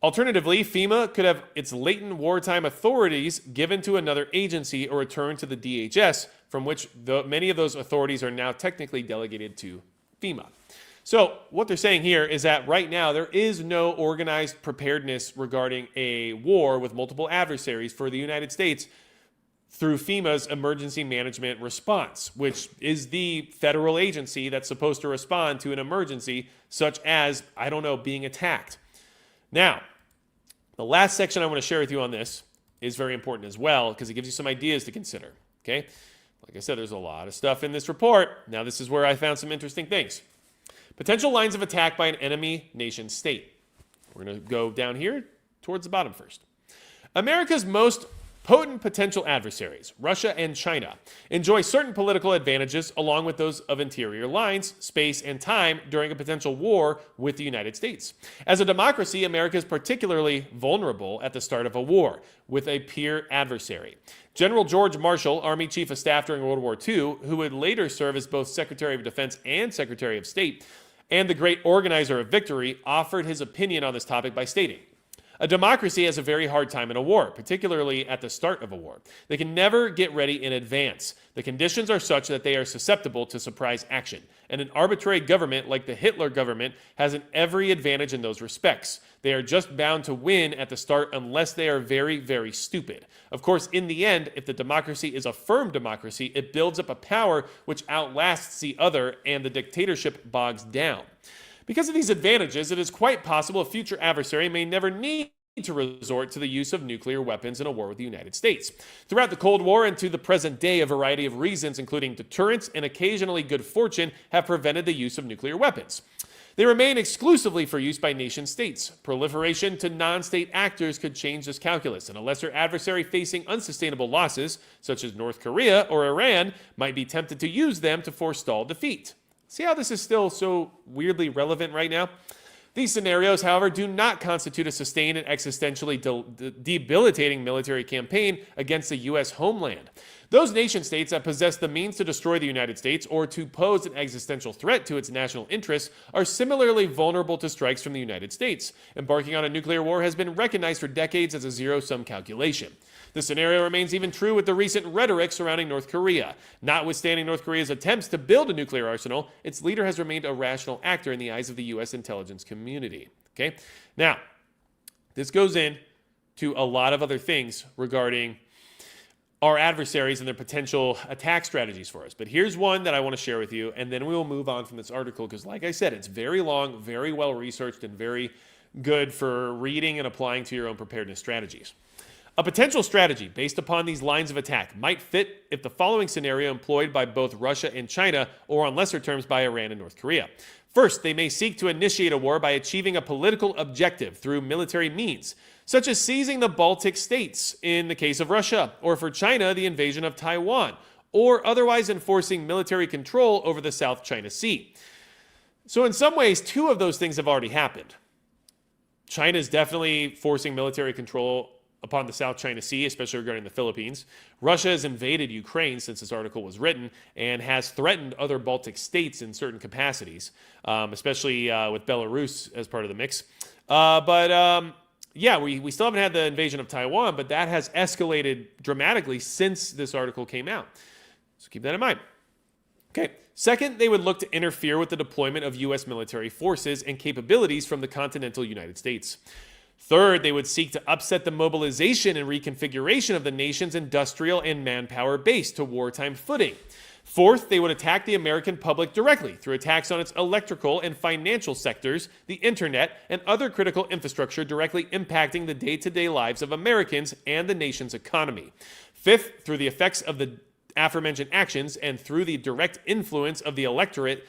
Speaker 1: Alternatively, FEMA could have its latent wartime authorities given to another agency or returned to the DHS, from which many of those authorities are now technically delegated to FEMA. So what they're saying here is that right now there is no organized preparedness regarding a war with multiple adversaries for the United States through FEMA's emergency management response, which is the federal agency that's supposed to respond to an emergency such as, being attacked. Now, the last section I want to share with you on this is very important as well because it gives you some ideas to consider, okay? Like I said, there's a lot of stuff in this report. Now, this is where I found some interesting things. Potential lines of attack by an enemy nation state. We're going to go down here towards the bottom first. America's most Potent potential adversaries, Russia and China, enjoy certain political advantages along with those of interior lines, space, and time during a potential war with the United States. As a democracy, America is particularly vulnerable at the start of a war with a peer adversary. General George Marshall, Army Chief of Staff during World War II, who would later serve as both Secretary of Defense and Secretary of State, and the great organizer of victory, offered his opinion on this topic by stating, "A democracy has a very hard time in a war, particularly at the start of a war. They can never get ready in advance. The conditions are such that they are susceptible to surprise action. And an arbitrary government like the Hitler government has every advantage in those respects. They are just bound to win at the start unless they are very, very stupid. Of course, in the end, if the democracy is a firm democracy, it builds up a power which outlasts the other and the dictatorship bogs down. Because of these advantages, it is quite possible a future adversary may never need to resort to the use of nuclear weapons in a war with the United States. Throughout the Cold War and to the present day, a variety of reasons, including deterrence and occasionally good fortune, have prevented the use of nuclear weapons. They remain exclusively for use by nation states. Proliferation to non-state actors could change this calculus, and a lesser adversary facing unsustainable losses, such as North Korea or Iran, might be tempted to use them to forestall defeat." See how this is still so weirdly relevant right now? These scenarios, however, do not constitute a sustained and existentially debilitating military campaign against the U.S. homeland. Those nation states that possess the means to destroy the United States or to pose an existential threat to its national interests are similarly vulnerable to strikes from the United States. Embarking on a nuclear war has been recognized for decades as a zero-sum calculation. The scenario remains even true with the recent rhetoric surrounding North Korea. Notwithstanding North Korea's attempts to build a nuclear arsenal, its leader has remained a rational actor in the eyes of the U.S. intelligence community. Okay? Now, this goes in to a lot of other things regarding our adversaries and their potential attack strategies for us. But here's one that I want to share with you, and then we will move on from this article because, like I said, it's very long, very well researched, and very good for reading and applying to your own preparedness strategies. A potential strategy based upon these lines of attack might fit if the following scenario employed by both Russia and China, or on lesser terms by Iran and North Korea. First, they may seek to initiate a war by achieving a political objective through military means, such as seizing the Baltic states in the case of Russia, or for China, the invasion of Taiwan, or otherwise enforcing military control over the South China Sea. So in some ways, two of those things have already happened. China is definitely forcing military control upon the South China Sea, especially regarding the Philippines. Russia has invaded Ukraine since this article was written and has threatened other Baltic states in certain capacities, especially with Belarus as part of the mix. Yeah, we still haven't had the invasion of Taiwan, but that has escalated dramatically since this article came out. So keep that in mind. Okay. Second, they would look to interfere with the deployment of U.S. military forces and capabilities from the continental United States. Third, they would seek to upset the mobilization and reconfiguration of the nation's industrial and manpower base to wartime footing. Fourth, they would attack the American public directly through attacks on its electrical and financial sectors, the internet, and other critical infrastructure directly impacting the day-to-day lives of Americans and the nation's economy. Fifth, through the effects of the aforementioned actions and through the direct influence of the electorate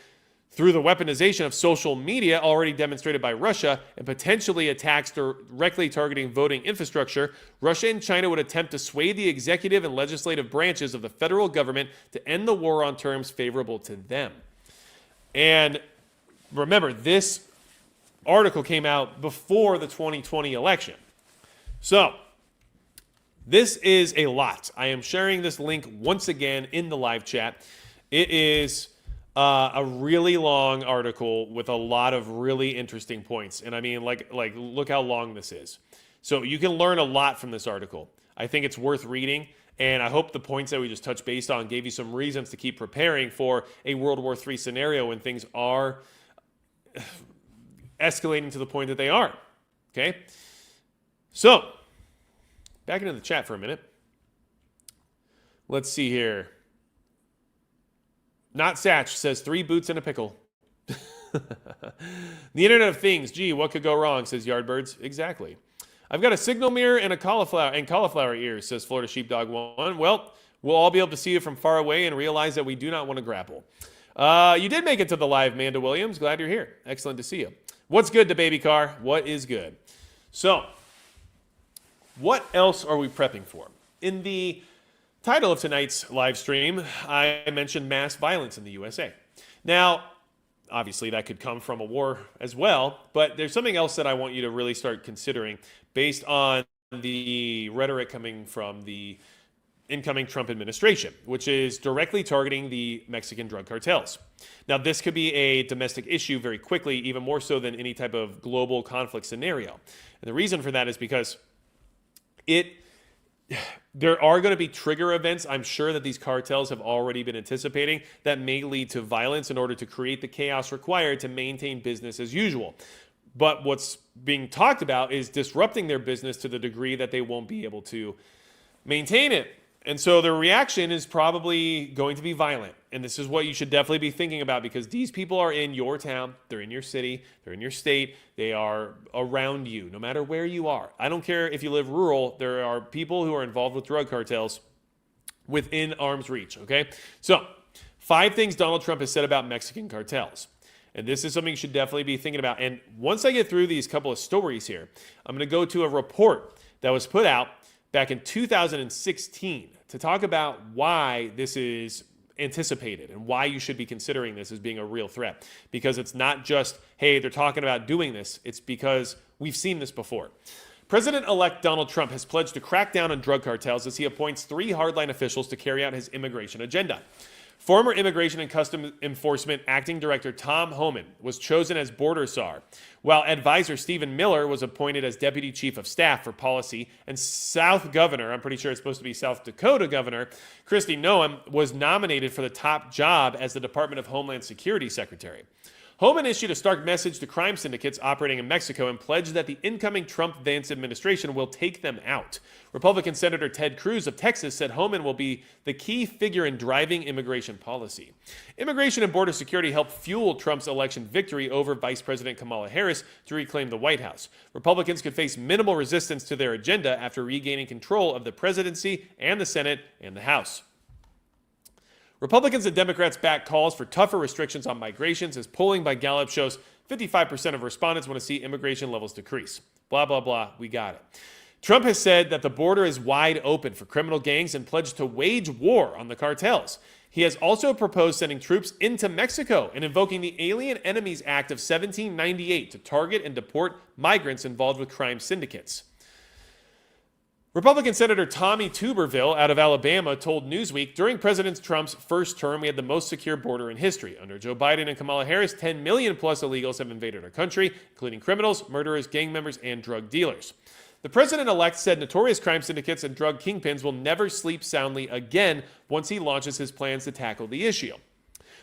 Speaker 1: through the weaponization of social media already demonstrated by Russia and potentially attacks directly targeting voting infrastructure, Russia and China would attempt to sway the executive and legislative branches of the federal government to end the war on terms favorable to them. And remember, this article came out before the 2020 election. So, this is a lot. I am sharing this link once again in the live chat. It is a really long article with a lot of really interesting points. And I mean, like look how long this is. So you can learn a lot from this article. I think it's worth reading. And I hope the points that we just touched base on gave you some reasons to keep preparing for a World War III scenario when things are escalating to the point that they are. Okay? So, back into the chat for a minute. Let's see here. Not Satch says 3 boots and a pickle. The Internet of Things. Gee, what could go wrong, says Yardbirds. Exactly. I've got a signal mirror and cauliflower ears, says Florida Sheepdog 1. Well, we'll all be able to see you from far away and realize that we do not want to grapple. You did make it to the live, Manda Williams. Glad you're here. Excellent to see you. What's good to Baby Car? What is good? So, what else are we prepping for? In the title of tonight's live stream, I mentioned mass violence in the USA. Now, obviously that could come from a war as well, but there's something else that I want you to really start considering based on the rhetoric coming from the incoming Trump administration, which is directly targeting the Mexican drug cartels. Now, this could be a domestic issue very quickly, even more so than any type of global conflict scenario. And the reason for that is because there are going to be trigger events, I'm sure, that these cartels have already been anticipating that may lead to violence in order to create the chaos required to maintain business as usual. But what's being talked about is disrupting their business to the degree that they won't be able to maintain it. And so the reaction is probably going to be violent. And this is what you should definitely be thinking about, because these people are in your town, they're in your city, they're in your state, they are around you, no matter where you are. I don't care if you live rural, there are people who are involved with drug cartels within arm's reach, okay? So, 5 things Donald Trump has said about Mexican cartels. And this is something you should definitely be thinking about. And once I get through these couple of stories here, I'm going to go to a report that was put out back in 2016 to talk about why this is anticipated and why you should be considering this as being a real threat. Because it's not just, hey, they're talking about doing this. It's because we've seen this before. President-elect Donald Trump has pledged to crack down on drug cartels as he appoints 3 hardline officials to carry out his immigration agenda. Former Immigration and Customs Enforcement Acting Director Tom Homan was chosen as border czar, while advisor Stephen Miller was appointed as Deputy Chief of Staff for Policy, and South Governor, I'm pretty sure it's supposed to be South Dakota Governor, Kristi Noem, was nominated for the top job as the Department of Homeland Security Secretary. Homan issued a stark message to crime syndicates operating in Mexico and pledged that the incoming Trump-Vance administration will take them out. Republican Senator Ted Cruz of Texas said Homan will be the key figure in driving immigration policy. Immigration and border security helped fuel Trump's election victory over Vice President Kamala Harris to reclaim the White House. Republicans could face minimal resistance to their agenda after regaining control of the presidency and the Senate and the House. Republicans and Democrats back calls for tougher restrictions on migrations as polling by Gallup shows 55% of respondents want to see immigration levels decrease. Blah, blah, blah. We got it. Trump has said that the border is wide open for criminal gangs and pledged to wage war on the cartels. He has also proposed sending troops into Mexico and invoking the Alien Enemies Act of 1798 to target and deport migrants involved with crime syndicates. Republican Senator Tommy Tuberville out of Alabama told Newsweek, during President Trump's first term, we had the most secure border in history. Under Joe Biden and Kamala Harris, 10 million plus illegals have invaded our country, including criminals, murderers, gang members, and drug dealers. The president-elect said notorious crime syndicates and drug kingpins will never sleep soundly again once he launches his plans to tackle the issue.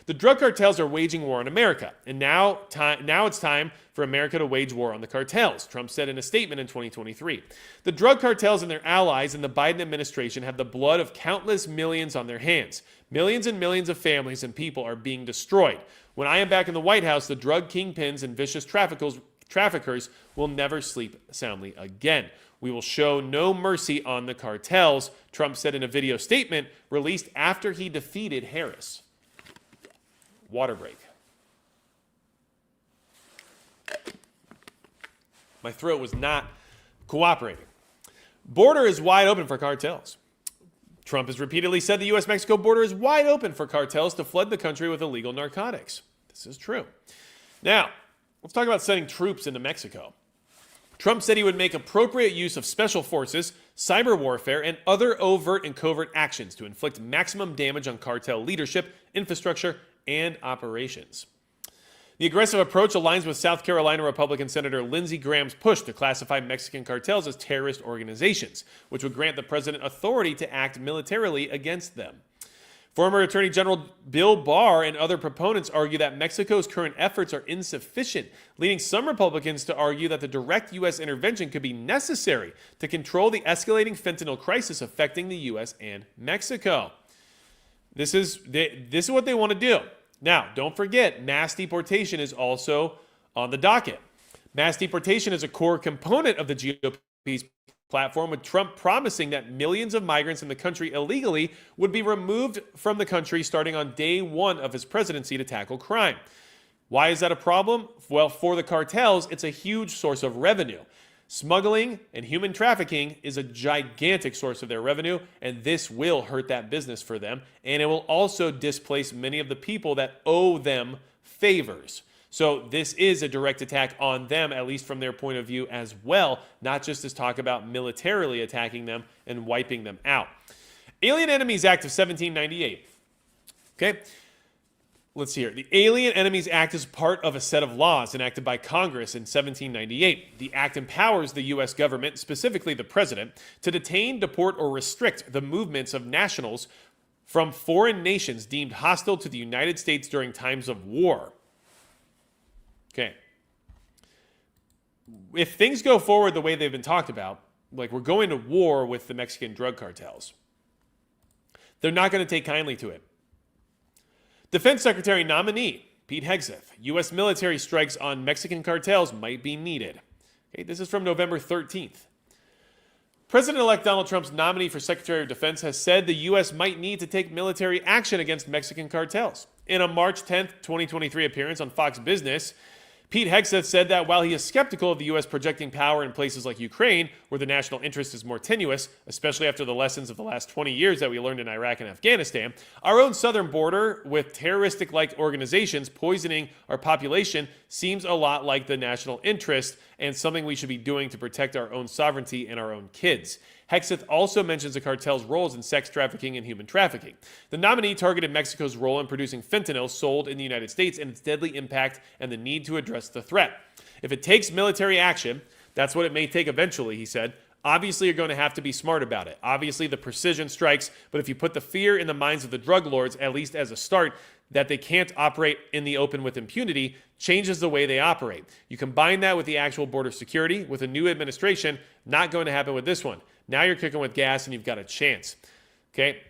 Speaker 1: The drug cartels are waging war on America, and now it's time for America to wage war on the cartels, Trump said in a statement in 2023. The drug cartels and their allies in the Biden administration have the blood of countless millions on their hands. Millions and millions of families and people are being destroyed. When I am back in the White House, the drug kingpins and vicious traffickers will never sleep soundly again. We will show no mercy on the cartels, Trump said in a video statement released after he defeated Harris. Water break. My throat was not cooperating. Border is wide open for cartels. Trump has repeatedly said the U.S.-Mexico border is wide open for cartels to flood the country with illegal narcotics. This is true. Now, let's talk about sending troops into Mexico. Trump said he would make appropriate use of special forces, cyber warfare, and other overt and covert actions to inflict maximum damage on cartel leadership, infrastructure, and operations. The aggressive approach aligns with South Carolina Republican Senator Lindsey Graham's push to classify Mexican cartels as terrorist organizations, which would grant the president authority to act militarily against them. Former Attorney General Bill Barr and other proponents argue that Mexico's current efforts are insufficient, leading some Republicans to argue that the direct U.S. intervention could be necessary to control the escalating fentanyl crisis affecting the U.S. and Mexico. This is what they want to do. Now, don't forget, mass deportation is also on the docket. Mass deportation is a core component of the GOP's platform, with Trump promising that millions of migrants in the country illegally would be removed from the country starting on day one of his presidency to tackle crime. Why is that a problem? Well, for the cartels, it's a huge source of revenue. Smuggling and human trafficking is a gigantic source of their revenue, and this will hurt that business for them, and it will also displace many of the people that owe them favors. So this is a direct attack on them, at least from their point of view as well, not just as talk about militarily attacking them and wiping them out. Alien Enemies Act of 1798. Okay. Let's see here. The Alien Enemies Act is part of a set of laws enacted by Congress in 1798. The act empowers the U.S. government, specifically the president, to detain, deport, or restrict the movements of nationals from foreign nations deemed hostile to the United States during times of war. Okay. If things go forward the way they've been talked about, like we're going to war with the Mexican drug cartels, they're not going to take kindly to it. Defense Secretary Nominee Pete Hegseth, U.S. military strikes on Mexican cartels might be needed. Okay, this is from November 13th. President-elect Donald Trump's nominee for Secretary of Defense has said the U.S. might need to take military action against Mexican cartels. In a March 10th, 2023 appearance on Fox Business, Pete Hegseth said that while he is skeptical of the U.S. projecting power in places like Ukraine, where the national interest is more tenuous, especially after the lessons of the last 20 years that we learned in Iraq and Afghanistan, our own southern border with terroristic-like organizations poisoning our population seems a lot like the national interest and something we should be doing to protect our own sovereignty and our own kids. Hegseth also mentions the cartel's roles in sex trafficking and human trafficking. The nominee targeted Mexico's role in producing fentanyl sold in the United States and its deadly impact and the need to address the threat. If it takes military action, that's what it may take eventually, he said. Obviously, you're going to have to be smart about it. Obviously, the precision strikes, but if you put the fear in the minds of the drug lords, at least as a start, that they can't operate in the open with impunity, changes the way they operate. You combine that with the actual border security, with a new administration, not going to happen with this one. Now you're kicking with gas and you've got a chance. Okay?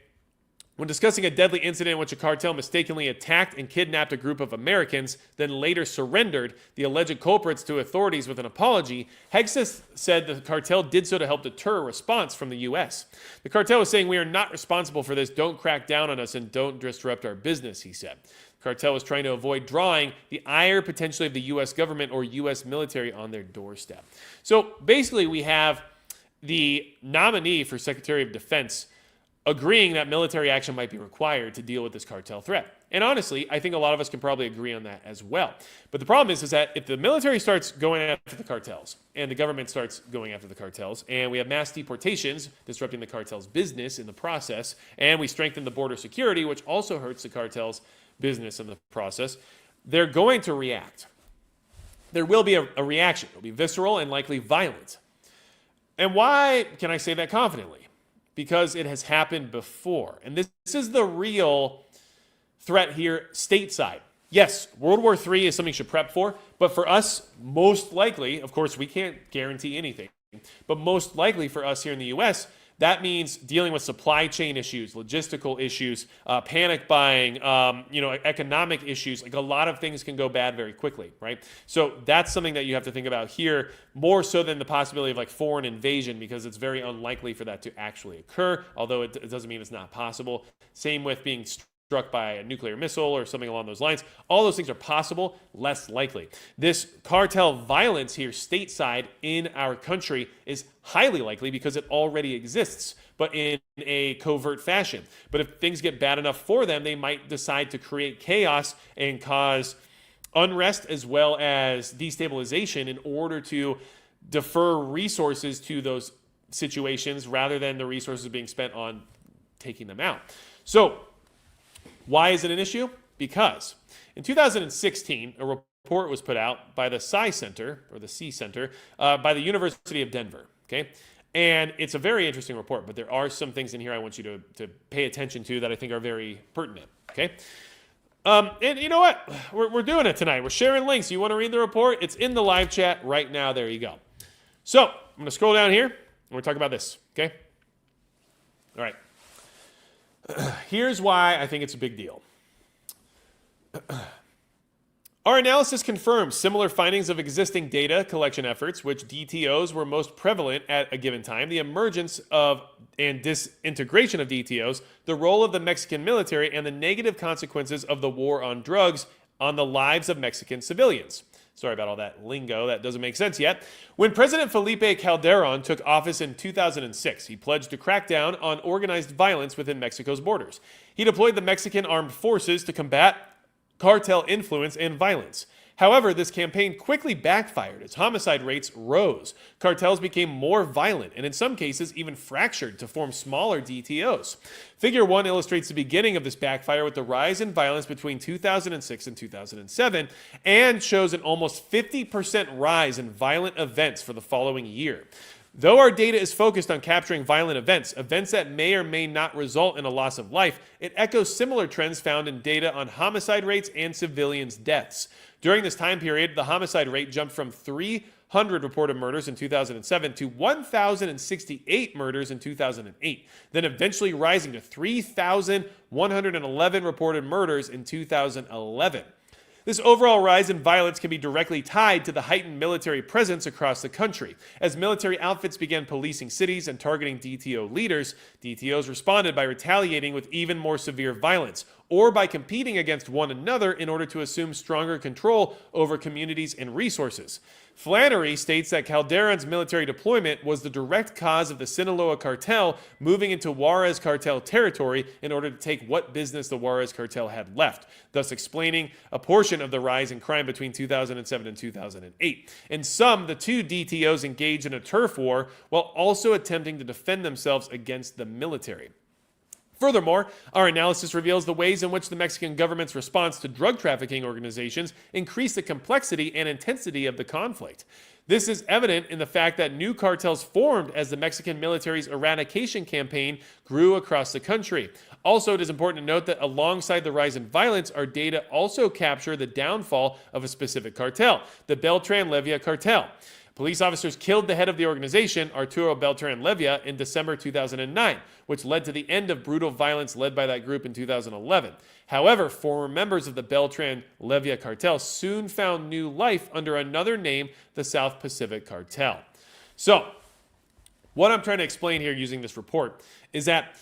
Speaker 1: When discussing a deadly incident in which a cartel mistakenly attacked and kidnapped a group of Americans, then later surrendered the alleged culprits to authorities with an apology, Hegseth said the cartel did so to help deter a response from the U.S. The cartel was saying, "We are not responsible for this. Don't crack down on us and don't disrupt our business," he said. The cartel was trying to avoid drawing the ire potentially of the U.S. government or U.S. military on their doorstep. So basically we have the nominee for Secretary of Defense agreeing that military action might be required to deal with this cartel threat. And honestly, I think a lot of us can probably agree on that as well. But the problem is that if the military starts going after the cartels and the government starts going after the cartels and we have mass deportations disrupting the cartel's business in the process, and we strengthen the border security, which also hurts the cartel's business in the process, they're going to react. There will be a reaction. It will be visceral and likely violent. And why can I say that confidently? Because it has happened before. And this is the real threat here stateside. Yes, World War III is something you should prep for, but for us, most likely, of course, we can't guarantee anything, but most likely for us here in the U.S., that means dealing with supply chain issues, logistical issues, panic buying, economic issues. Like a lot of things can go bad very quickly, right? So that's something that you have to think about here, more so than the possibility of like foreign invasion, because it's very unlikely for that to actually occur, although it doesn't mean it's not possible. Same with being struck by a nuclear missile or something along those lines. All those things are possible, less likely. This cartel violence here stateside in our country is highly likely because it already exists, but in a covert fashion. But if things get bad enough for them, they might decide to create chaos and cause unrest as well as destabilization in order to defer resources to those situations rather than the resources being spent on taking them out. So, why is it an issue? Because in 2016, a report was put out by the Sci Center, or the C Center, by the University of Denver, okay? And it's a very interesting report, but there are some things in here I want you to pay attention to that I think are very pertinent, okay? And you know what? We're doing it tonight. We're sharing links. You want to read the report? It's in the live chat right now. There you go. So I'm going to scroll down here, and we're talking about this, okay? All right. Here's why I think it's a big deal. Our analysis confirms similar findings of existing data collection efforts, which DTOs were most prevalent at a given time, the emergence of and disintegration of DTOs, the role of the Mexican military, and the negative consequences of the war on drugs on the lives of Mexican civilians. Sorry about all that lingo. That doesn't make sense yet. When President Felipe Calderon took office in 2006, he pledged to crack down on organized violence within Mexico's borders. He deployed the Mexican armed forces to combat cartel influence and violence. However, this campaign quickly backfired as homicide rates rose. Cartels became more violent and in some cases even fractured to form smaller DTOs. Figure 1 illustrates the beginning of this backfire with the rise in violence between 2006 and 2007 and shows an almost 50% rise in violent events for the following year. Though our data is focused on capturing violent events, events that may or may not result in a loss of life, it echoes similar trends found in data on homicide rates and civilians' deaths. During this time period, the homicide rate jumped from 300 reported murders in 2007 to 1,068 murders in 2008, then eventually rising to 3,111 reported murders in 2011. This overall rise in violence can be directly tied to the heightened military presence across the country. As military outfits began policing cities and targeting DTO leaders, DTOs responded by retaliating with even more severe violence, or by competing against one another in order to assume stronger control over communities and resources. Flannery states that Calderon's military deployment was the direct cause of the Sinaloa cartel moving into Juarez cartel territory in order to take what business the Juarez cartel had left, thus explaining a portion of the rise in crime between 2007 and 2008. In sum, the two DTOs engaged in a turf war while also attempting to defend themselves against the military. Furthermore, our analysis reveals the ways in which the Mexican government's response to drug trafficking organizations increased the complexity and intensity of the conflict. This is evident in the fact that new cartels formed as the Mexican military's eradication campaign grew across the country. Also, it is important to note that alongside the rise in violence, our data also capture the downfall of a specific cartel, the Beltran-Leyva cartel. Police officers killed the head of the organization, Arturo Beltran-Leyva, in December 2009, which led to the end of brutal violence led by that group in 2011. However, former members of the Beltran-Leyva cartel soon found new life under another name, the South Pacific Cartel. So, what I'm trying to explain here using this report is that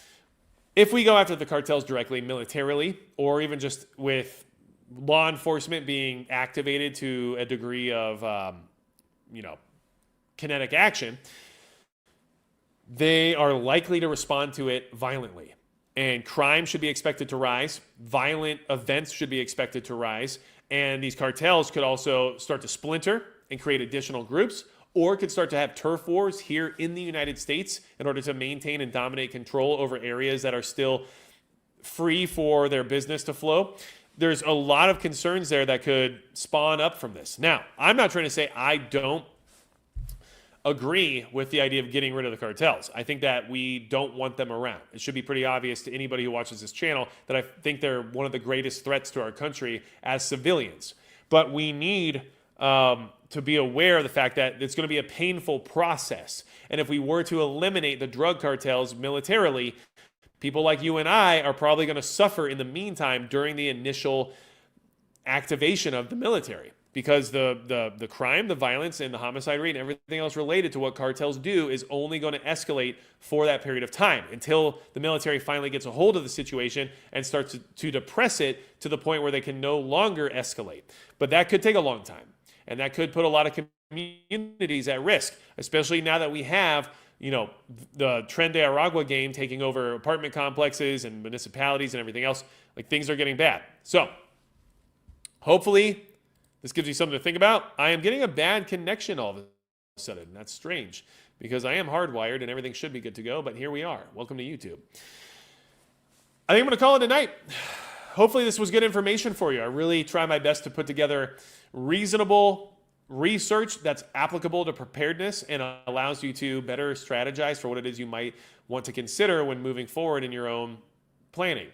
Speaker 1: if we go after the cartels directly militarily, or even just with law enforcement being activated to a degree of, kinetic action, they are likely to respond to it violently. And crime should be expected to rise. Violent events should be expected to rise. And these cartels could also start to splinter and create additional groups, or could start to have turf wars here in the United States in order to maintain and dominate control over areas that are still free for their business to flow. There's a lot of concerns there that could spawn up from this. Now, I'm not trying to say I don't agree with the idea of getting rid of the cartels. I think that we don't want them around. It should be pretty obvious to anybody who watches this channel that I think they're one of the greatest threats to our country as civilians. But we need to be aware of the fact that it's going to be a painful process. And if we were to eliminate the drug cartels militarily, people like you and I are probably going to suffer in the meantime during the initial activation of the military. Because the crime, the violence, and the homicide rate and everything else related to what cartels do is only going to escalate for that period of time until the military finally gets a hold of the situation and starts to depress it to the point where they can no longer escalate. But that could take a long time. And that could put a lot of communities at risk, especially now that we have the Tren de Aragua game taking over apartment complexes and municipalities and everything else. Like, things are getting bad. So hopefully this gives you something to think about. I am getting a bad connection all of a sudden. That's strange because I am hardwired and everything should be good to go, but here we are. Welcome to YouTube. I think I'm going to call it a night. Hopefully this was good information for you. I really try my best to put together reasonable research that's applicable to preparedness and allows you to better strategize for what it is you might want to consider when moving forward in your own planning.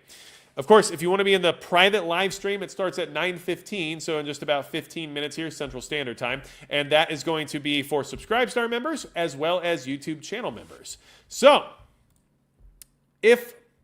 Speaker 1: Of course, if you want to be in the private live stream, it starts at 9:15, so in just about 15 minutes here, Central Standard Time. And that is going to be for Subscribestar members as well as YouTube channel members. So,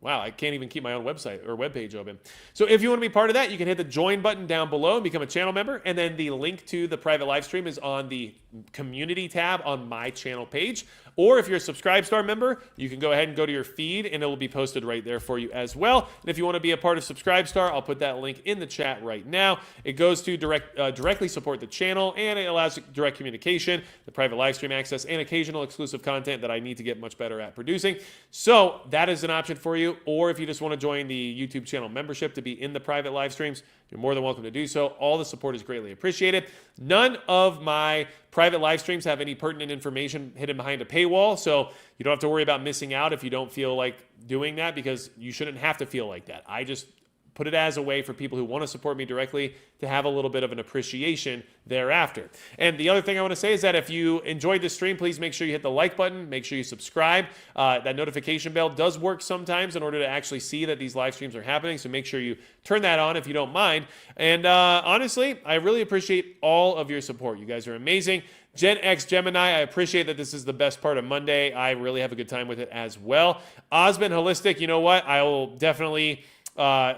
Speaker 1: wow, I can't even keep my own website or webpage open. So if you want to be part of that, you can hit the join button down below and become a channel member. And then the link to the private live stream is on the community tab on my channel page. Or if you're a Subscribe Member, you can go ahead and go to your feed and it will be posted right there for you as well. And if you want to be a part of Subscribe, I'll put that link in the chat right now. It goes to directly support the channel, and it allows direct communication, the private live stream access, and occasional exclusive content that I need to get much better at producing. So that is an option for you. Or if you just want to join the YouTube channel membership to be in the private live streams, you're more than welcome to do so. All the support is greatly appreciated. None of my private live streams have any pertinent information hidden behind a paywall, so you don't have to worry about missing out if you don't feel like doing that, because you shouldn't have to feel like that. I just put it as a way for people who want to support me directly to have a little bit of an appreciation thereafter. And the other thing I want to say is that if you enjoyed this stream, please make sure you hit the like button, make sure you subscribe. That notification bell does work sometimes in order to actually see that these live streams are happening, so make sure you turn that on if you don't mind. And honestly, I really appreciate all of your support. You guys are amazing. Gen X Gemini, I appreciate that this is the best part of Monday. I really have a good time with it as well. Osmond Holistic, you know what? I will definitely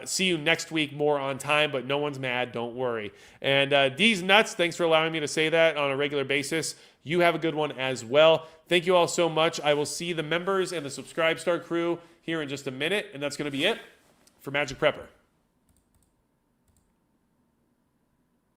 Speaker 1: see you next week more on time, but no one's mad, don't worry. And D's Nuts, thanks for allowing me to say that on a regular basis. You have a good one as well. Thank you all so much. I will see the members and the Subscribe crew here in just a minute, and that's going to be it for Magic Prepper.